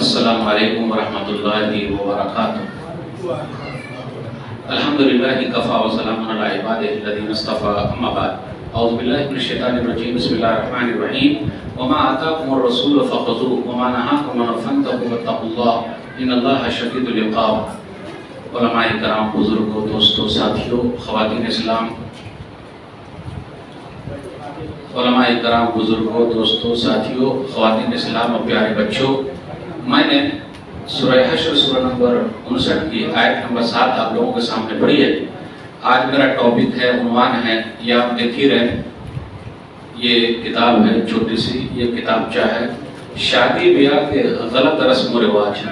السلام علیکم ورحمۃ اللہ وبرکاتہ۔ الحمدللہ کفا وسلام علی عبادہ الذین اصطفیٰ، اما بعد، اعوذ باللہ من الشیطان الرجیم، بسم اللہ الرحمن الرحیم۔ وما آتاکم الرسول فخذوہ وما نہاکم عنہ فانتہوا واتقوا اللہ ان اللہ شدید العقاب۔ علماء کرام، بزرگوں، دوستوں، ساتھیوں، خواتین اسلام، علماء کرام، بزرگوں، دوستوں، ساتھیوں، خواتین اسلام اور پیارے بچوں، میں نے سورہ حشر سورہ نمبر 59 کی آیت نمبر 7 آپ لوگوں کے سامنے پڑھی ہے۔ آج میرا ٹاپک ہے، عنوان ہے، یہ آپ دیکھ ہی رہے ہیں، یہ کتاب ہے چھوٹی سی، یہ کتابچہ ہے، شادی بیاہ کے غلط رسم و رواج۔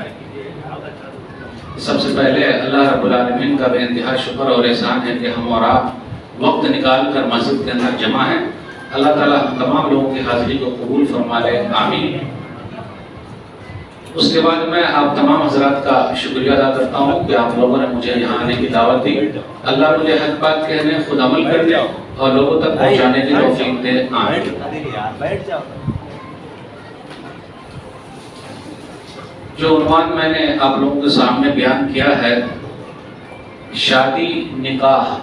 سب سے پہلے اللہ رب العالمین کا بے انتہا شکر اور احسان ہے کہ ہم اور آپ وقت نکال کر مسجد کے اندر جمع ہیں۔ اللہ تعالیٰ ہم تمام لوگوں کی حاضری کو قبول فرما لے، آمین۔ اس کے بعد میں آپ تمام حضرات کا شکریہ ادا کرتا ہوں کہ آپ لوگوں نے مجھے یہاں آنے کی دعوت دی۔ اللہ مجھے حق بات کہنے، خود عمل کرنے اور لوگوں تک پہنچانے کی توفیق دے، آمین۔ جو عنوان میں نے آپ لوگوں کے سامنے بیان کیا ہے، شادی نکاح۔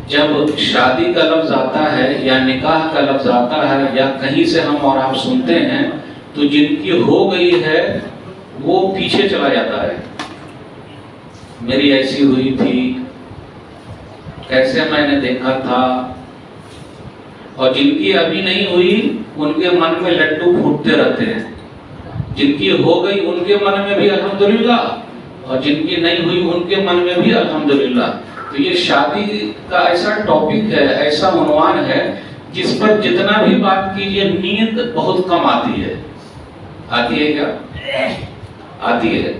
جب شادی کا لفظ آتا ہے یا نکاح کا لفظ آتا ہے یا کہیں سے ہم اور آپ سنتے ہیں تو جن کی ہو گئی ہے وہ پیچھے چلا جاتا ہے۔ میری ایسی ہوئی تھی، کیسے میں نے دیکھا تھا، اور جن کی ابھی نہیں ہوئی ان کے من میں لڈو پھوٹتے رہتے ہیں۔ جن کی ہو گئی ان کے من میں بھی الحمدللہ، اور جن کی نہیں ہوئی ان کے من میں بھی الحمدللہ۔ تو یہ شادی کا ایسا ٹاپک ہے، ایسا عنوان ہے جس پر جتنا بھی بات کیجئے نیند بہت کم آتی ہے۔ آتی ہے کیا؟ آتی ہے۔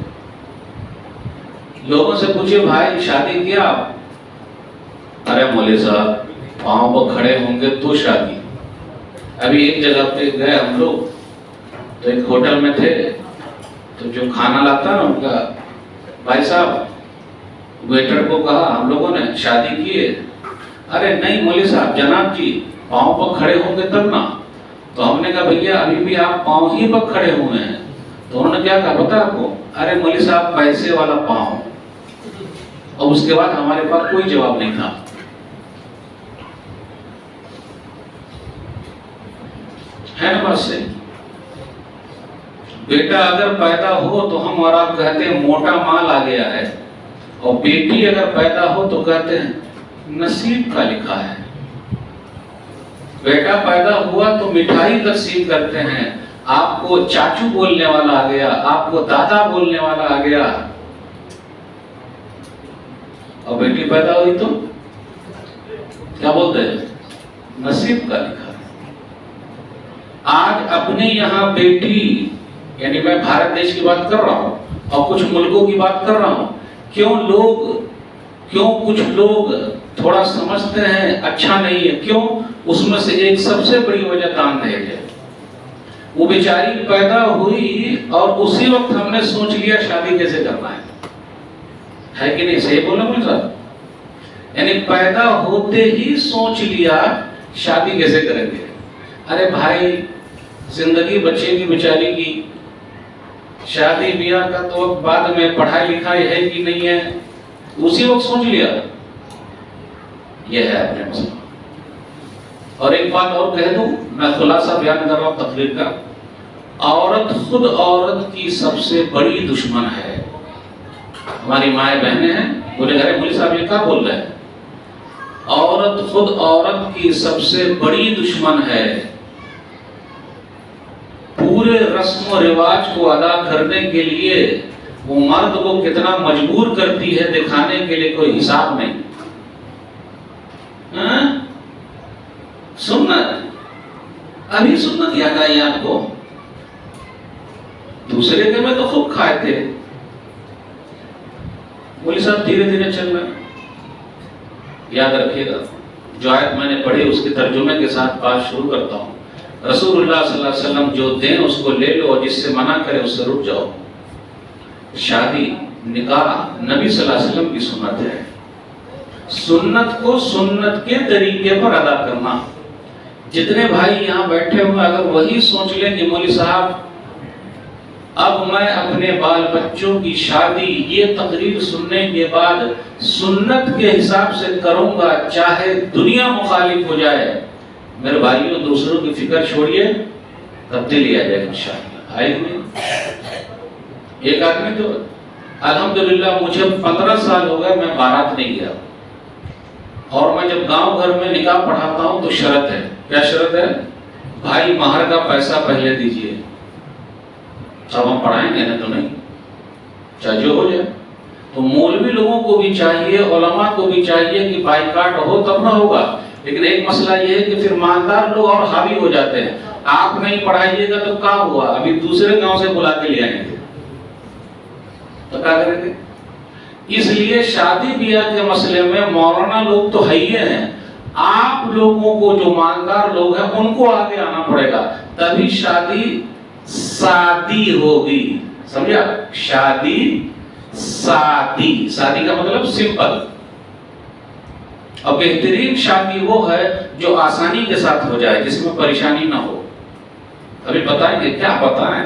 لوگوں سے پوچھے بھائی شادی کیا آپ؟ ارے مولوی صاحب پاؤں پر کھڑے ہوں گے تو شادی۔ ابھی ایک جگہ پہ گئے ہم لوگ، تو ایک ہوٹل میں تھے، تو جو کھانا لاتا نا ان کا بھائی صاحب، ویٹر کو کہا ہم لوگوں نے شادی کی ہے۔ ارے نہیں مولوی صاحب، جناب جی پاؤں پر کھڑے ہوں گے تب نا۔ تو ہم نے کہا بھیا ابھی بھی آپ پاؤں ہی پر کھڑے ہوئے ہیں۔ تو انہوں نے کیا کہا پتا آپ کو؟ ارے مولوی صاحب پیسے والا پاؤں۔ اور اس کے بعد ہمارے پاس کوئی جواب نہیں تھا۔ ہے نا بات سے؟ بیٹا اگر پیدا ہو تو ہم اور آپ کہتے ہیں موٹا مال آ گیا ہے، اور بیٹی اگر پیدا ہو تو کہتے ہیں نصیب کا لکھا ہے۔ بیٹا پیدا ہوا تو مٹھائی تقسیم کرتے ہیں، آپ کو چاچو بولنے والا آ گیا، آپ کو دادا بولنے والا آ گیا، اور بیٹی پیدا ہوئی تو کیا بولتے ہیں؟ نصیب کا لکھا ہے۔ آج اپنے یہاں بیٹی، یعنی میں بھارت دیش کی بات کر رہا ہوں اور کچھ ملکوں کی بات کر رہا ہوں، کیوں کچھ لوگ تھوڑا سمجھتے ہیں اچھا نہیں ہے، کیوں؟ اس میں سے ایک سب سے بڑی وجہ دان دہیج ہے۔ وہ بیچاری پیدا ہوئی اور اسی وقت ہم نے سوچ لیا شادی کیسے کرنا ہے کہ نہیں؟ صحیح بولا مجھے صاحب؟ یعنی پیدا ہوتے ہی سوچ لیا شادی کیسے کریں گے۔ ارے بھائی زندگی بچے کی بیچاری کی، شادی بیاہ کا تو بعد میں پڑھائی لکھائی ہے کہ نہیں ہے، اسی وقت سوچ لیا۔ یہ ہے اپنے مسئلہ۔ اور ایک بات اور کہہ دوں، میں خلاصہ بیان کر رہا ہوں تقریر کا، عورت خود عورت کی سب سے بڑی دشمن ہے۔ ہماری مائیں بہنیں ہیں، بولے ارے مولوی صاحب یہ کیا بول رہے ہیں؟ عورت خود عورت کی سب سے بڑی دشمن ہے۔ پورے رسم و رواج کو ادا کرنے کے لیے وہ مرد کو کتنا مجبور کرتی ہے دکھانے کے لیے کوئی حساب نہیں۔ سننا ابھی سنت یاد آئی آپ کو؟ دوسرے کے میں تو خوب کھائے تھے. مولوی صاحب دھیرے دھیرے چل رہے ہیں. یاد رکھیے گا جو آیت میں نے پڑھی اس کے ترجمے کے ساتھ بات شروع کرتا ہوں. رسول اللہ صلی اللہ علیہ وسلم جو دیں اس کو لے لو اور جس سے منع کرے اس سے رک جاؤ. شادی نکاح نبی صلی اللہ علیہ وسلم کی سنت ہے. سنت کو سنت کے طریقے پر ادا کرنا. جتنے بھائی یہاں بیٹھے ہوئے اگر وہی سوچ لیں کہ مولوی صاحب اب میں اپنے بال بچوں کی شادی یہ تقریر سننے کے بعد سنت کے حساب سے کروں گا چاہے دنیا مخالف ہو جائے، میرے بھائیوں دوسروں کی فکر چھوڑیے، تبدیلی آ جائے انشاءاللہ. آئے گی نہیں؟ ایک آدمی تو الحمدللہ مجھے 15 سال ہو گئے میں بارات نہیں گیا، اور میں جب گاؤں گھر میں نکاح پڑھاتا ہوں تو شرط ہے. کیا شرط ہے؟ بھائی مہر کا پیسہ پہلے دیجئے. اب ہم پڑھائیں گے نا تو نہیں، چاہے جو ہو جائے. تو مولوی لوگوں کو بھی چاہیے، علماء کو بھی چاہیے کہ بائیکاٹ ہو تب نہ ہوگا. لیکن ایک مسئلہ یہ ہے کہ پھر مالدار لوگ اور حاوی ہو جاتے ہیں. آپ نہیں پڑھائیے گا تو کیا ہوا؟ ابھی دوسرے گاؤں سے بلا کے لے آئیں گے تو کیا کریں گے؟ اس لیے شادی بیاہ کے مسئلے میں مولانا لوگ تو ہی ہیں، آپ لوگوں کو جو مالدار لوگ ہیں ان کو آگے آنا پڑے گا، تبھی شادی سادی ہوگی. سمجھا؟ شادی سادی، سادی کا مطلب سمپل. اور بہترین شادی وہ ہے جو آسانی کے ساتھ ہو جائے، جس میں پریشانی نہ ہو. ابھی بتائیں گے کیا بتائیں.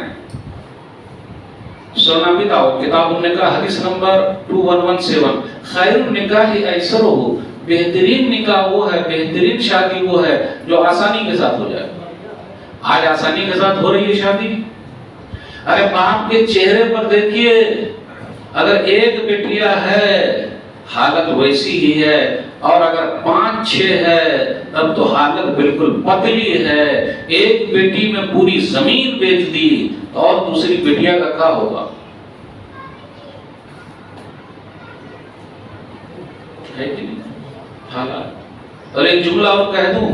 سونا بتاؤ کتاب النکاح حدیث نمبر 2117 خیر النکاح ایسر ہو، بہترین نکاح وہ ہے، بہترین شادی وہ ہے جو آسانی کے ساتھ ہو جائے. آج آسانی کے ساتھ ہو رہی ہے شادی. ارے باپ کے چہرے پر دیکھیے، اگر ایک بیٹیا ہے حالت ویسی ہی ہے، اور اگر 5-6 ہے تب تو حالت بالکل پتلی ہے. ایک بیٹی میں پوری زمین بیچ دی اور دوسری بیٹیا کا کیا ہوگا؟ ہے کہ نہیں حالات. اور ایک جملہ اور کہہ دوں،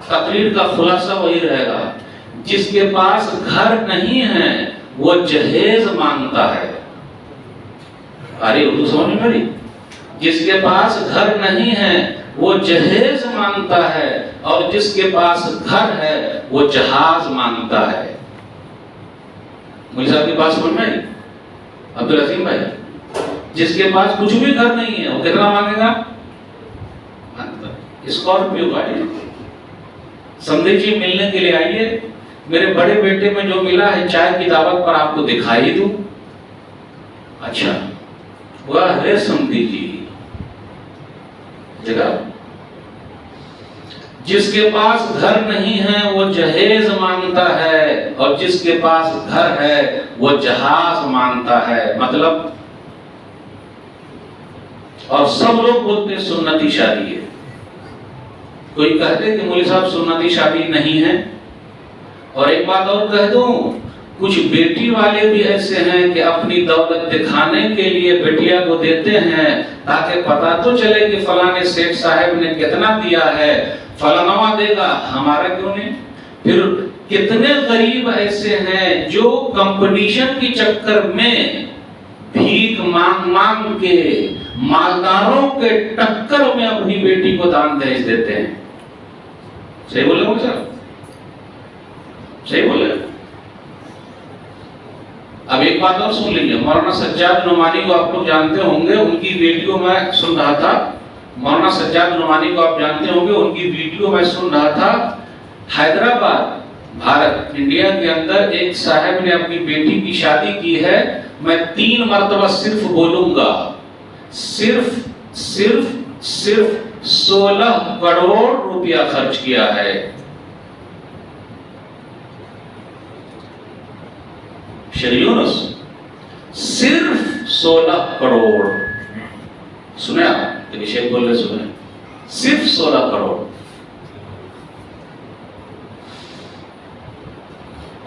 تقریر کا خلاصہ وہی رہے گا، جس کے پاس گھر نہیں ہے وہ جہیز مانگتا ہے. ارے اردو سمجھ میں پڑی؟ جس کے پاس گھر نہیں ہے وہ جہیز مانگتا ہے، اور جس کے پاس گھر ہے وہ جہاز مانگتا ہے. مجھے صاحب کی بات سمجھ میں آئی؟ عبدالعظیم بھائی، جس کے پاس کچھ بھی گھر نہیں ہے وہ کتنا مانگے گا؟ اسکارپیو گاڑی. سمجھے جی ملنے کے لیے آئیے، میرے بڑے بیٹے میں جو ملا ہے چائے کی دعوت پر آپ کو دکھائی دوں. اچھا واہ رے سمدھی جی جگہ. جس کے پاس گھر نہیں ہے وہ جہیز مانگتا ہے، اور جس کے پاس گھر ہے وہ جہاز مانگتا ہے. مطلب اور سب لوگ بولتے سنتی شادی ہے. کوئی کہتے کہ مولوی صاحب سنتی شادی نہیں ہے. اور ایک بات اور کہہ دوں، کچھ بیٹی والے بھی ایسے ہیں کہ اپنی دولت دکھانے کے لیے بیٹیا کو دیتے ہیں تاکہ پتہ تو چلے کہ فلانے سیٹ صاحب نے کتنا دیا ہے، فلانوا دے گا، ہمارا کیوں نہیں. پھر کتنے غریب ایسے ہیں جو کمپٹیشن کی چکر میں بھیک مانگ مانگ کے مالداروں کے ٹکر میں اپنی بیٹی کو دان دہیج دیتے ہیں. صحیح بولے مجھے صاحب؟ صحیح بولے. اب ایک بات اور سن لیجیے، مولانا سجاد نعمانی کو آپ لوگ جانتے ہوں گے، ان کی ویڈیو میں سن رہا تھا. مولانا سجاد نعمانی کو آپ جانتے ہوں گے، ان کی ویڈیو میں سن رہا تھا. حیدرآباد بھارت انڈیا کے اندر ایک صاحب نے اپنی بیٹی کی شادی کی ہے. میں 3 مرتبہ صرف بولوں گا، صرف 16 کروڑ روپیہ خرچ کیا ہے. شریونس صرف 16 کروڑ. سنے آپ شیخ بول رہے سنے؟ صرف 16 کروڑ.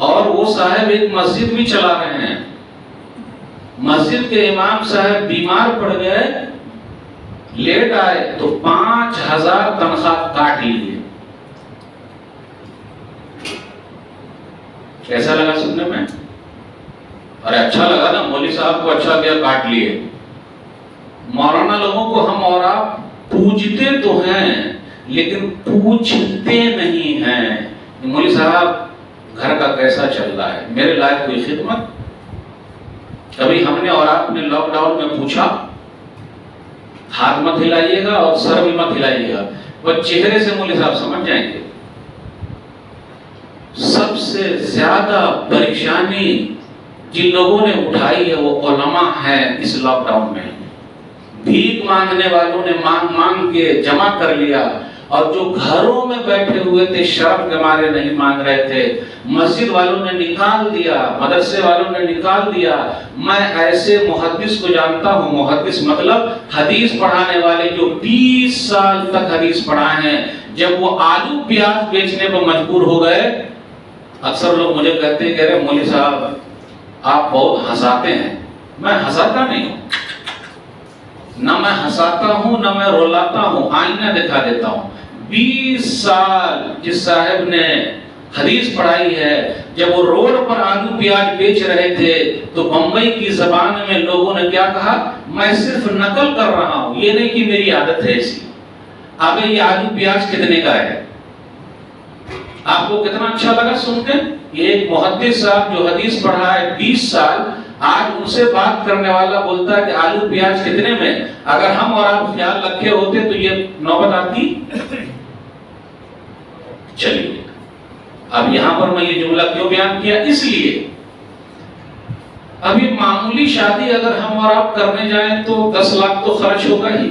اور وہ صاحب ایک مسجد بھی چلا رہے ہیں. مسجد کے امام صاحب بیمار پڑ گئے، لیٹ آئے تو 5000 تنخواہ کاٹ لیے. کیسا لگا سننے میں؟ ارے اچھا لگا نا، مولوی صاحب کو اچھا کیا، کاٹ لیے۔ مولانا لوگوں کو ہم اور آپ پوجتے تو ہیں لیکن پوچھتے نہیں ہیں، مولوی صاحب گھر کا کیسا چل رہا ہے، میرے لائق کوئی خدمت؟ کبھی ہم نے اور آپ نے لاک ڈاؤن میں پوچھا؟ ہاتھ مت ہلائیے گا اور سر بھی مت ہلائیے گا، وہ چہرے سے مولوی صاحب سمجھ جائیں گے۔ سب سے زیادہ پریشانی جن لوگوں نے اٹھائی ہے وہ علماء ہیں۔ اس لاک ڈاؤن میں بھیک مانگنے والوں نے مانگ مانگ کے جمع کر لیا، اور جو گھروں میں بیٹھے ہوئے تھے شرم کے مارے نہیں مانگ رہے تھے، مسجد والوں نے نکال دیا، مدرسے والوں نے نکال دیا۔ میں ایسے محدث کو جانتا ہوں، محدث مطلب حدیث پڑھانے والے جو 20 سال تک حدیث پڑھائے ہیں، جب وہ آلو پیاز بیچنے پر مجبور ہو گئے، اکثر لوگ مجھے کہتے ہیں، کہہ رہے مولوی صاحب آپ بہت ہنساتے ہیں۔ میں ہنساتا نہیں ہوں، نہ میں ہنساتا ہوں نہ میں رلاتا ہوں، آئینہ دکھا دیتا ہوں۔ 20 سال جس صاحب نے حدیث پڑھائی ہے، جب وہ روڈ پر آلو پیاز بیچ رہے تھے تو بمبئی کی زبان میں لوگوں نے کیا کہا؟ میں صرف نقل کر رہا ہوں، یہ نہیں کہ میری عادت ہے ایسی۔ اب یہ آلو پیاز کتنے کا ہے؟ آپ کو کتنا اچھا لگا سن کے؟ یہ ایک محدث صاحب جو حدیث پڑھا ہے 20 سال، آج ان سے بات کرنے والا بولتا ہے کہ آلو پیاز کتنے میں؟ اگر ہم اور آپ خیال رکھے ہوتے تو یہ نوبت آتی؟ چلیے، اب یہاں پر میں یہ جملہ کیوں بیان کیا؟ اس لیے ابھی معمولی شادی اگر ہم اور آپ کرنے جائیں تو 10 لاکھ تو خرچ ہوگا ہی۔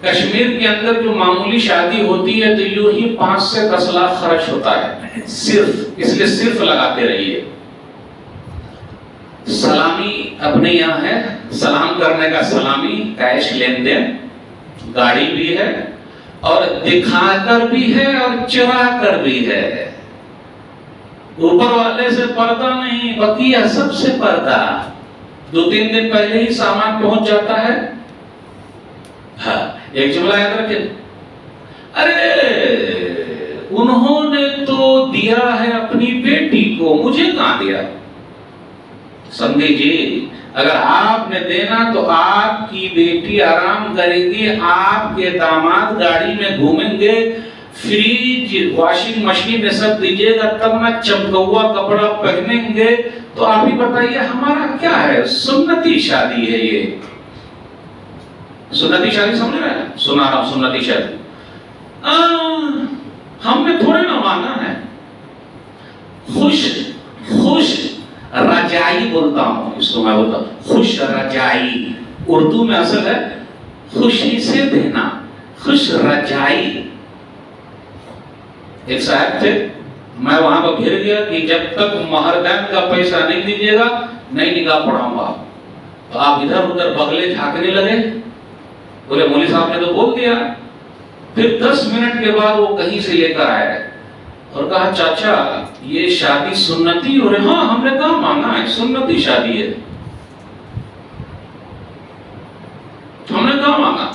کشمیر کے اندر جو معمولی شادی ہوتی ہے تو یوں ہی 5 سے 10 لاکھ خرچ ہوتا ہے صرف، اس لیے صرف لگاتے رہیے۔ سلامی اپنے یہاں ہے، سلام کرنے کا سلامی، کیش لین دین، گاڑی بھی ہے اور دکھا کر بھی ہے اور چرا کر بھی ہے۔ اوپر والے سے پردہ نہیں، بقیہ سب سے پردہ۔ 2-3 دن پہلے ہی سامان پہنچ جاتا ہے۔ ہاں، ایک جملہ یاد رکھیں، ارے انہوں نے تو دیا ہے اپنی بیٹی کو، مجھے کہاں دیا؟ سمجھے جی، اگر آپ نے دینا تو آپ کی بیٹی آرام کرے گی، آپ کے داماد گاڑی میں گھومیں گے، فریج واشنگ مشین میں سب دیجیے گا، تب نہ چمکوا کپڑا پہنیں گے۔ تو آپ ہی بتائیے ہمارا کیا ہے؟ سنتی شادی ہے یہ۔ سنتی شادی سمجھ رہے ہیں؟ سنا رہا ہوں سنتی شادی۔ ہم نے تھوڑے نہ مانا ہے۔ خوش رجائی بولتا ہوں اس کو، میں بولتا ہوں خوش رجائی، اردو میں اصل ہے خوشی سے دینا، خوش رجائی۔ ایک صاحب تھے، میں وہاں پر گھر گیا کہ جب تک مہردین کا پیسہ نہیں دیجیے گا نہیں نکاح پڑھاؤں گا۔ تو آپ ادھر ادھر بغلے جھانکنے لگے، بولے مولوی صاحب نے تو بول دیا۔ پھر 10 منٹ کے بعد وہ کہیں سے لے کر آئے اور کہا چاچا یہ شادی سنتی؟ اور ہاں ہم نے کہا مانا ہے سنتی شادی ہے، ہم نے کہا مانا۔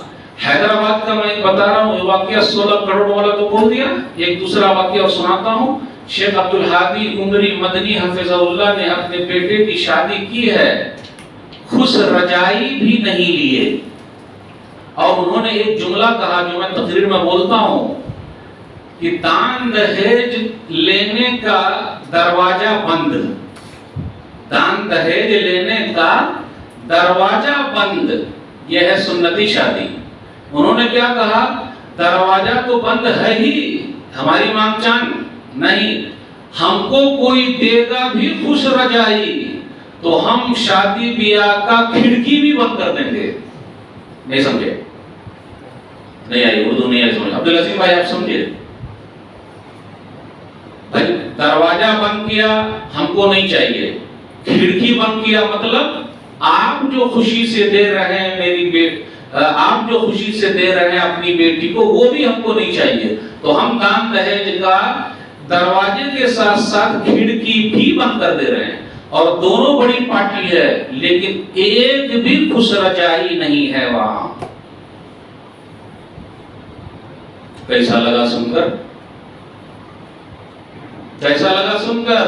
حیدرآباد کا میں بتا رہا ہوں واقعہ، 16 کروڑ والا تو بول دیا۔ ایک دوسرا واقعہ اور سناتا ہوں۔ شیخ عبدالہادی عمری مدنی حفظہ اللہ نے اپنے بیٹے کی شادی کی ہے، خوش رجائی بھی نہیں لیے، اور انہوں نے ایک جملہ کہا جو میں تقریر میں بولتا ہوں کہ دان دہیج لینے کا دروازہ بند، دان دہیج لینے کا دروازہ بند، یہ ہے سنتی شادی۔ انہوں نے کیا کہا؟ دروازہ تو بند ہے ہی، ہماری مانگ چاند نہیں، ہم کو کوئی دے گا بھی خوش رجائی تو ہم شادی بیاہ کا کھڑکی بھی بند کر دیں گے۔ نہیں سمجھے؟ نہیں آئی اردو نہیں آئی سمجھ؟ عبدالعظیم بھائی آپ سمجھے؟ دروازہ بند کیا ہم کو نہیں چاہیے، کھڑکی بند کیا مطلب آپ جو خوشی سے دے رہے ہیں آپ جو خوشی سے دے رہے ہیں اپنی بیٹی کو، وہ بھی ہم کو نہیں چاہیے، تو ہم دان دہیج کا دروازے کے ساتھ ساتھ کھڑکی بھی بند کر دے رہے ہیں، اور دونوں بڑی پارٹی ہے لیکن ایک بھی خوش رجائی نہیں ہے وہاں۔ کیسا لگا سن کر؟ کیسا لگا سن کر؟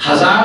1000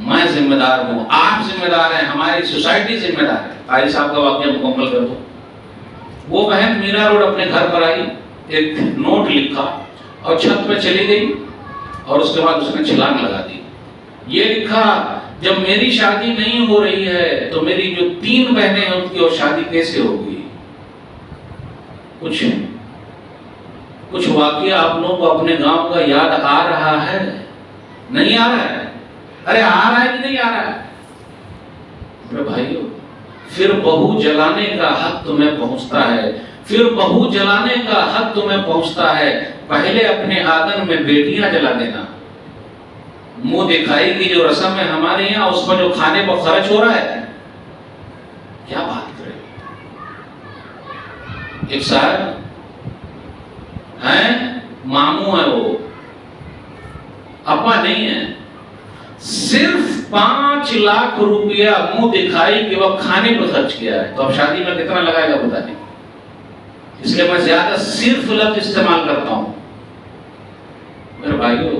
میں ذمہ دار ہوں، آپ ذمہ دار ہیں، ہماری سوسائٹی ذمہ دار ہے۔ قاری صاحب کا واقعہ مکمل کر دو۔ وہ بہن میرا روڈ اپنے گھر پر آئی، ایک نوٹ لکھا اور چھت پہ چلی گئی، اور اس کے بعد اس نے چھلانگ لگا دی۔ یہ لکھا جب میری شادی نہیں ہو رہی ہے تو میری جو 3 بہنیں ہیں ان کی اور شادی کیسے ہوگی؟ کچھ واقعہ آپ لوگوں کو اپنے گاؤں کا یاد آ رہا ہے؟ نہیں آ رہا ہے؟ ارے آ رہا ہے کہ نہیں آ رہا ہے؟ میرے بھائیو، پھر بہو جلانے کا حق تمہیں پہنچتا ہے، پھر بہو جلانے کا حق تمہیں پہنچتا ہے۔ پہلے اپنے آنگن میں بیٹیاں جلا دینا۔ منہ دکھائی کی جو رسم ہے ہمارے یہاں، اس پر جو کھانے پر خرچ ہو رہا ہے، کیا بات کرے۔ ایک صاحب ہیں، ماموں ہے، وہ ابا نہیں ہے، صرف 5 لاکھ روپیہ منہ دکھائی کے وقت کھانے پر خرچ کیا ہے۔ تو اب شادی میں کتنا لگائے گا پتہ نہیں، اس لیے میں زیادہ صرف لفظ استعمال کرتا ہوں۔ میرے بھائیو،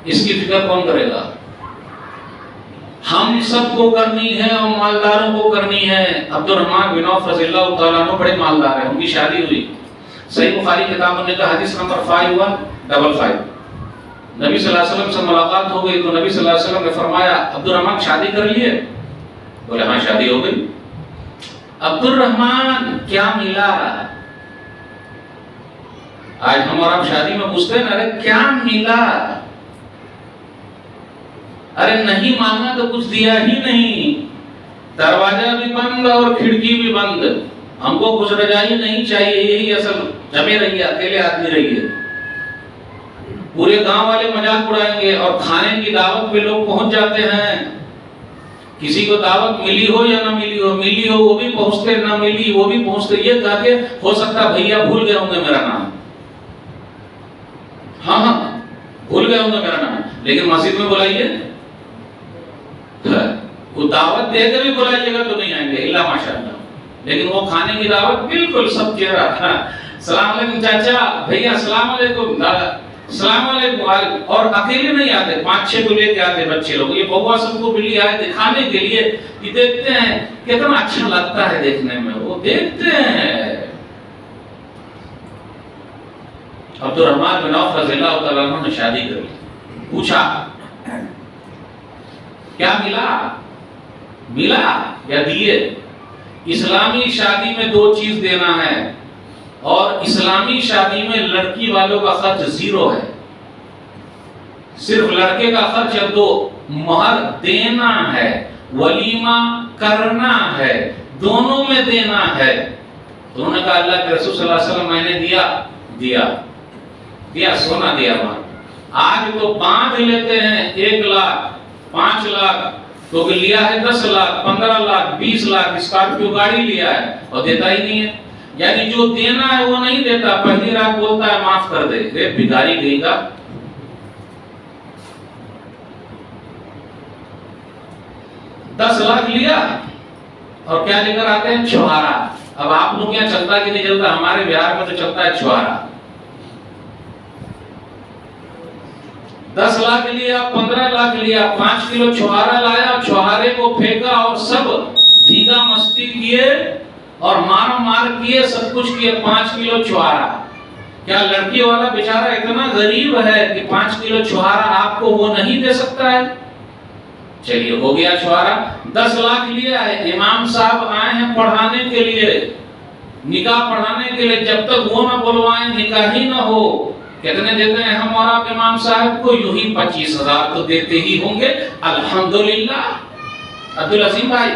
اس کی فکر کون کرے گا؟ ہم سب کو کرنی ہے اور مالداروں کو کرنی ہے۔ عبد الرحمن بن عوف رضی اللہ تعالیٰ عنہ بڑے مالدار ہیں، ان کی شادی ہوئی۔ صحیح بخاری کتاب نے کہا حدیث نمبر 5155، نبی صلی اللہ علیہ وسلم سے ملاقات ہو گئی تو نبی صلی اللہ علیہ وسلم نے فرمایا عبد الرحمن شادی کر لیے؟ بولے ہاں شادی ہو گئی۔ عبد الرحمن کیا ملا؟ آج ہم اور آپ شادی میں پوچھتے ہیں نا، ارے کیا ملا؟ ارے نہیں مانگا تو کچھ دیا ہی نہیں، دروازہ بھی بند اور کھڑکی بھی بند، ہم کو کچھ رجائی نہیں چاہیے، یہی اصل جمے رہیے، اکیلے آدمی رہیے۔ پورے گاؤں والے مذاق اڑائیں گے، اور کھانے کی دعوت پہ لوگ پہنچ جاتے ہیں، کسی کو دعوت ملی ہو یا نہ ملی ہو وہ بھی پہنچتے، نہ ملی وہ بھی پہنچتے، یہ کہا کہ ہو سکتا بھیا بھول گئے ہوں گے میرا نام، ہاں بھول گئے ہوں گے میرا نام، لیکن مسجد میں بلائیے، وہ دعوت دے کے بھی بلائیے گا تو نہیں آئیں گے الا ماشاءاللہ، لیکن وہ کھانے کی دعوت بالکل سب چہرہ، السلام علیکم چاچا، بھیا السلام علیکم، السلام علیکم، اور اکیلے نہیں آتے، 5-6 کو لے کے آتے بچے لوگ، یہ بہوا سب کو ملی آئے دکھانے کے لیے، یہ دیکھتے ہیں کتنا اچھا لگتا ہے دیکھنے میں، وہ دیکھتے ہیں۔ عبد الرحمن بن عوف رضی اللہ تعالیٰ عنہ نے شادی کر لی، پوچھا کیا ملا یا دیے؟ اسلامی شادی میں 2 چیز دینا ہے، اور اسلامی شادی میں لڑکی والوں کا خرچ 0 ہے، صرف لڑکے کا خرچ 2، مہر دینا ہے، ولیمہ کرنا ہے، دونوں میں دینا ہے۔ تو انہوں نے کہا اللہ کے رسول صلی اللہ علیہ وسلم میں نے دیا سونا دیا مہر۔ آج تو باندھ لیتے ہیں 1 لاکھ 5 لاکھ، تو لیا ہے 10 لاکھ 15 لاکھ 20 لاکھ، اسکارپیو گاڑی لیا ہے اور دیتا ہی نہیں ہے، یعنی جو دینا ہے وہ نہیں دیتا، پہلی رات بولتا ہے معاف کر دے، رے بھکاری گئی گا۔ 10 لاکھ لیا اور کیا لے کر آتے ہیں؟ چھوارا۔ اب آپ لوگ کیا چلتا کہ نہیں چلتا؟ ہمارے بہار میں تو چلتا ہے چھوارا۔ 10 لاکھ لیا، 15 لاکھ لیا، 5 کلو چھوارا لایا، چھوارے کو پھینکا اور سب دھیگا مستی کیے اور مار کیے، سب کچھ کیے، 5 کلو چھوارا۔ کیا لڑکی والا بیچارہ اتنا غریب ہے کہ 5 کلو چھوارا آپ کو وہ نہیں دے سکتا ہے؟ چلیے ہو گیا چھوارا۔ 10 لاکھ لیا ہے، امام صاحب آئے ہیں پڑھانے کے لیے، نکاح پڑھانے کے لیے، جب تک وہ نہ بلوائیں نکاح ہی نہ ہو۔ کتنے دیتے ہیں ہم اور آپ امام صاحب کو؟ یوں ہی 25,000 تو دیتے ہی ہوں گے، الحمدللہ۔ عبدالعظیم بھائی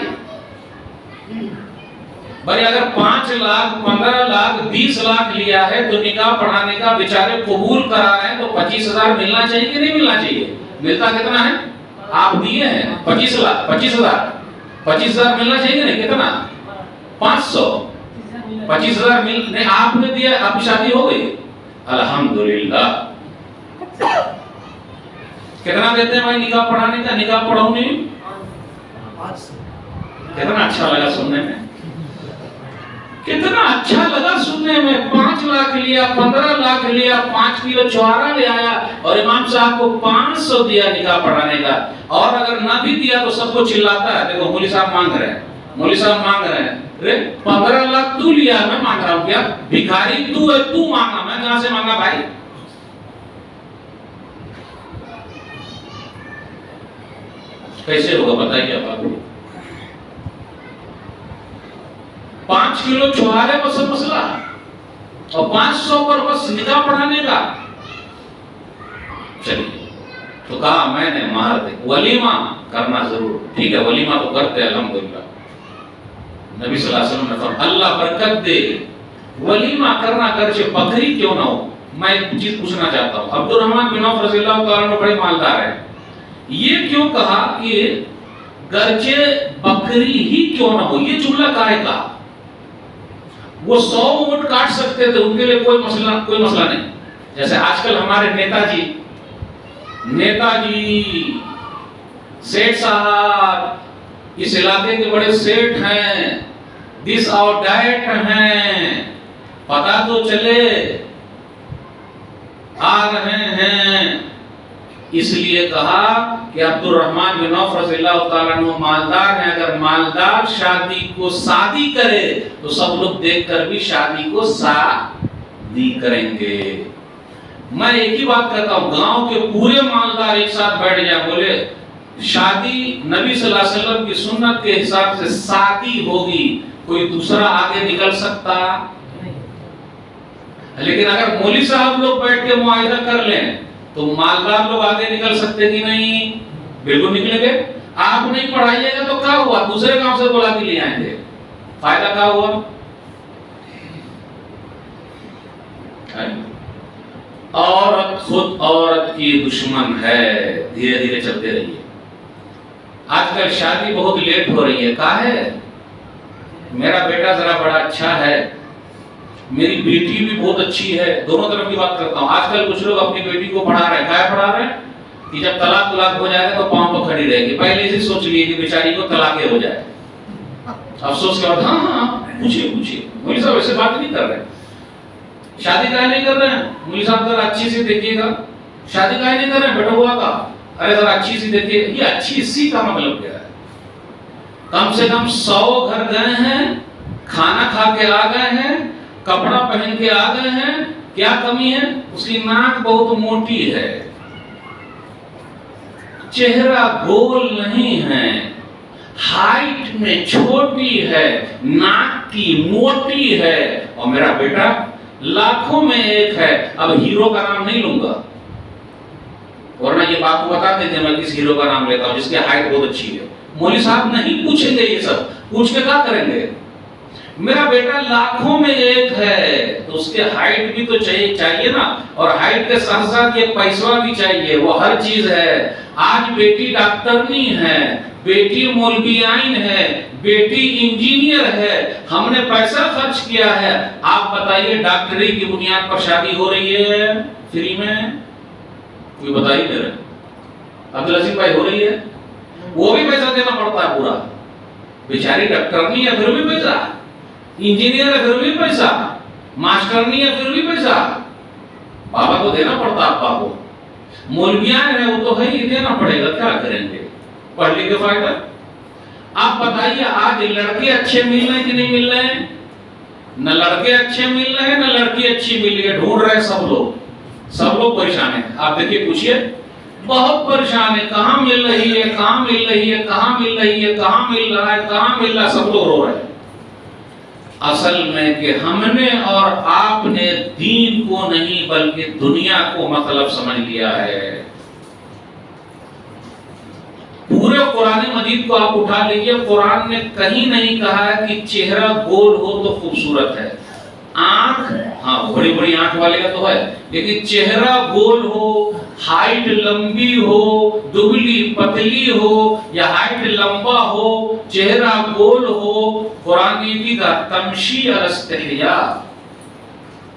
بھائی اگر 5 لاکھ 15 لاکھ 20 لاکھ لیا ہے تو نکاح پڑھانے کا بیچارے قبول کرا رہے ہیں، تو 25,000 ملنا چاہیے کہ نہیں ملنا چاہیے؟ ملتا کتنا ہے؟ آپ دیے ہیں 25 لاکھ 25,000 ملنا چاہیے کہ نہیں؟ کتنا؟ 500 25,000 نہیں، آپ نے دیا، آپ کی شادی ہو گئی، الحمدللہ۔ کتنا دیتے ہیں بھائی نکاح پڑھانے کا؟ نکاح پڑھاؤں نہیں، کتنا اچھا لگا سننے میں۔ کتنا اچھا لگا سننے میں. 5 لاکھ لیا, 15 لاکھ لیا, 5 کلو چوارا لے آیا اور امام صاحب کو 500 دیا نکاح پڑھانے کا. اور اگر نہ بھی دیا تو سب کو چلاتا ہے, دیکھو مولوی صاحب مانگ رہے ہیں, مولوی صاحب مانگ رہے ہیں. 15 لاکھ تو لیا, میں مانگ رہا ہوں کیا؟ بھکاری تو ہے, تو مانگا, میں کہاں سے مانگا بھائی؟ کیسے ہوگا بتائیے آپ. 5 کلو چوہارے بس مسئلہ اور 500 پر بس نکاح پڑھانے کا. چلیے تو کہا میں نے مار دے, ولیمہ کرنا ضرور, ٹھیک ہے ولیمہ تو کرتے الحمدللہ. نبی صلی اللہ علیہ وسلم نے فرمایا اللہ برکت دے, ولیمہ کرنا گرچہ بکری کیوں نہ ہو. میں ایک چیز پوچھنا چاہتا ہوں, عبد الرحمن بن عوف رضی اللہ تعالیٰ عنہ بڑے مالدار ہیں, یہ کیوں کہا کہ گرچہ بکری ہی کیوں نہ ہو؟ یہ جملہ کاہے کہا؟ وہ 100 اونٹ کاٹ سکتے تھے, ان کے لیے کوئی مسئلہ نہیں. جیسے آج کل ہمارے نیتا جی سیٹ صاحب اس علاقے کے بڑے سیٹ ہیں, دس اور ڈائٹ ہیں, پتا تو چلے آ رہے ہیں. اس لیے کہا کہ عبد الرحمن بن عوف رضی اللہ تعالیٰ عنہ مالدار ہیں, اگر مالدار شادی کو سادی کرے تو سب لوگ دیکھ کر بھی شادی کو سادی کریں گے. میں ایک ہی بات کہتا ہوں, گاؤں کے پورے مالدار ایک ساتھ بیٹھ جائیں, بولے شادی نبی صلی اللہ علیہ وسلم کی سنت کے حساب سے سادی ہوگی, کوئی دوسرا آگے نکل سکتا. لیکن اگر مولوی صاحب لوگ بیٹھ کے معاہدہ کر لیں تو مالدار لوگ آگے نکل سکتے کہ نہیں؟ بالکل نکلیں گے. آپ نہیں پڑھائیے گا تو کیا ہوا؟ دوسرے گاؤں سے بلا کے لے آئیں گے, فائدہ کیا ہوا؟ عورت خود عورت کی دشمن ہے, دھیرے دھیرے چلتے رہیے. آج کل شادی بہت لیٹ ہو رہی ہے. کہا ہے میرا بیٹا ذرا بڑا اچھا ہے, میری بیٹی بھی بہت اچھی ہے, دونوں طرف کی بات کرتا ہوں. آج کل کچھ لوگ اپنی بیٹی کو پڑھا رہے ہیں, کیا پڑھا رہے ہیں کہ جب طلاق ہو جائے گا تو پاؤں پر کھڑی رہے گی. پہلے سے سوچ لیے کہ بیچاری کو طلاق ہو جائے. افسوس کے بعد ہاں پوچھیے مولوی صاحب ایسے بات نہیں کر رہے, شادی کائے نہیں کر رہے ہیں. مولوی صاحب ذرا اچھی سی دیکھیے گا, شادی کائے نہیں کر رہے ہیں بیٹا ہوا کا, ارے ذرا اچھی سی دیکھیے. یہ اچھی سی کا مطلب کیا ہے؟ کم سے کم 100 گھر گئے ہیں, کھانا کھا کے آ گئے ہیں, کپڑا پہن کے آ گئے ہیں, کیا کمی ہے؟ اس کی ناک بہت موٹی ہے, چہرہ گول نہیں ہے, ہائٹ میں چھوٹی ہے, ناک کی موٹی ہے, اور میرا بیٹا لاکھوں میں ایک ہے. اب ہیرو کا نام نہیں لوں گا, ورنہ یہ بات کو بتا دیتے میں کس ہیرو کا نام لیتا ہوں جس کی ہائٹ بہت اچھی ہے. مولوی صاحب نہیں پوچھیں گے, یہ سب پوچھ کے کیا کریں گے؟ میرا بیٹا لاکھوں میں ایک ہے, تو اس کے ہائٹ بھی تو چاہیے نا, اور ہائٹ کے ساتھ ساتھ یہ پیسہ بھی چاہیے, وہ ہر چیز ہے. آج بیٹی ڈاکٹرنی ہے, بیٹی مولوی آئین ہے, بیٹی انجینئر ہے, ہم نے پیسہ خرچ کیا ہے. آپ بتائیے ڈاکٹری کی بنیاد پر شادی ہو رہی ہے فری میں؟ کوئی بتائیے میرے. عبدالعزیز بھائی ہو رہی ہے, وہ بھی پیسہ دینا پڑتا ہے پورا. بیچاری ڈاکٹرنی ہے پھر بھی پیسہ, انجینئر ہے پھر بھی پیسہ, ماسٹرنی ہے پھر بھی پیسہ, بابا کو دینا پڑتا. آپ کو مولویان ہے وہ تو ہے ہی, دینا پڑے گا, کیا کریں گے, پڑھ لکھ کے فائدہ. آپ بتائیے آج لڑکے اچھے مل رہے ہیں کہ نہیں مل رہے ہیں؟ نہ لڑکے اچھے مل رہے ہیں نہ لڑکی اچھی مل رہی ہے, ڈھونڈ رہے ہیں سب لوگ پریشان ہیں. آپ دیکھیے پوچھئے, بہت پریشان ہے, کہاں مل رہی ہے, کہاں مل رہی ہے, کہاں مل رہی ہے, کہاں مل رہا ہے, کہاں مل رہا ہے, سب لوگ رو رہے ہیں. اصل میں کہ ہم نے اور آپ نے دین کو نہیں بلکہ دنیا کو مطلب سمجھ لیا ہے. پورے قرآن مجید کو آپ اٹھا لیجئے, قرآن نے کہیں نہیں کہا ہے کہ چہرہ گول ہو تو خوبصورت ہے. آنکھ ہاں بڑی بڑی آنکھ والے کا تو ہے, لیکن چہرہ گول ہو, ہائٹ لمبی ہو, دبلی پتلی ہو, یا ہائٹ لمبا ہو, چہرہ گول ہو, قرآن نے کہا تمشی علی استحیاء.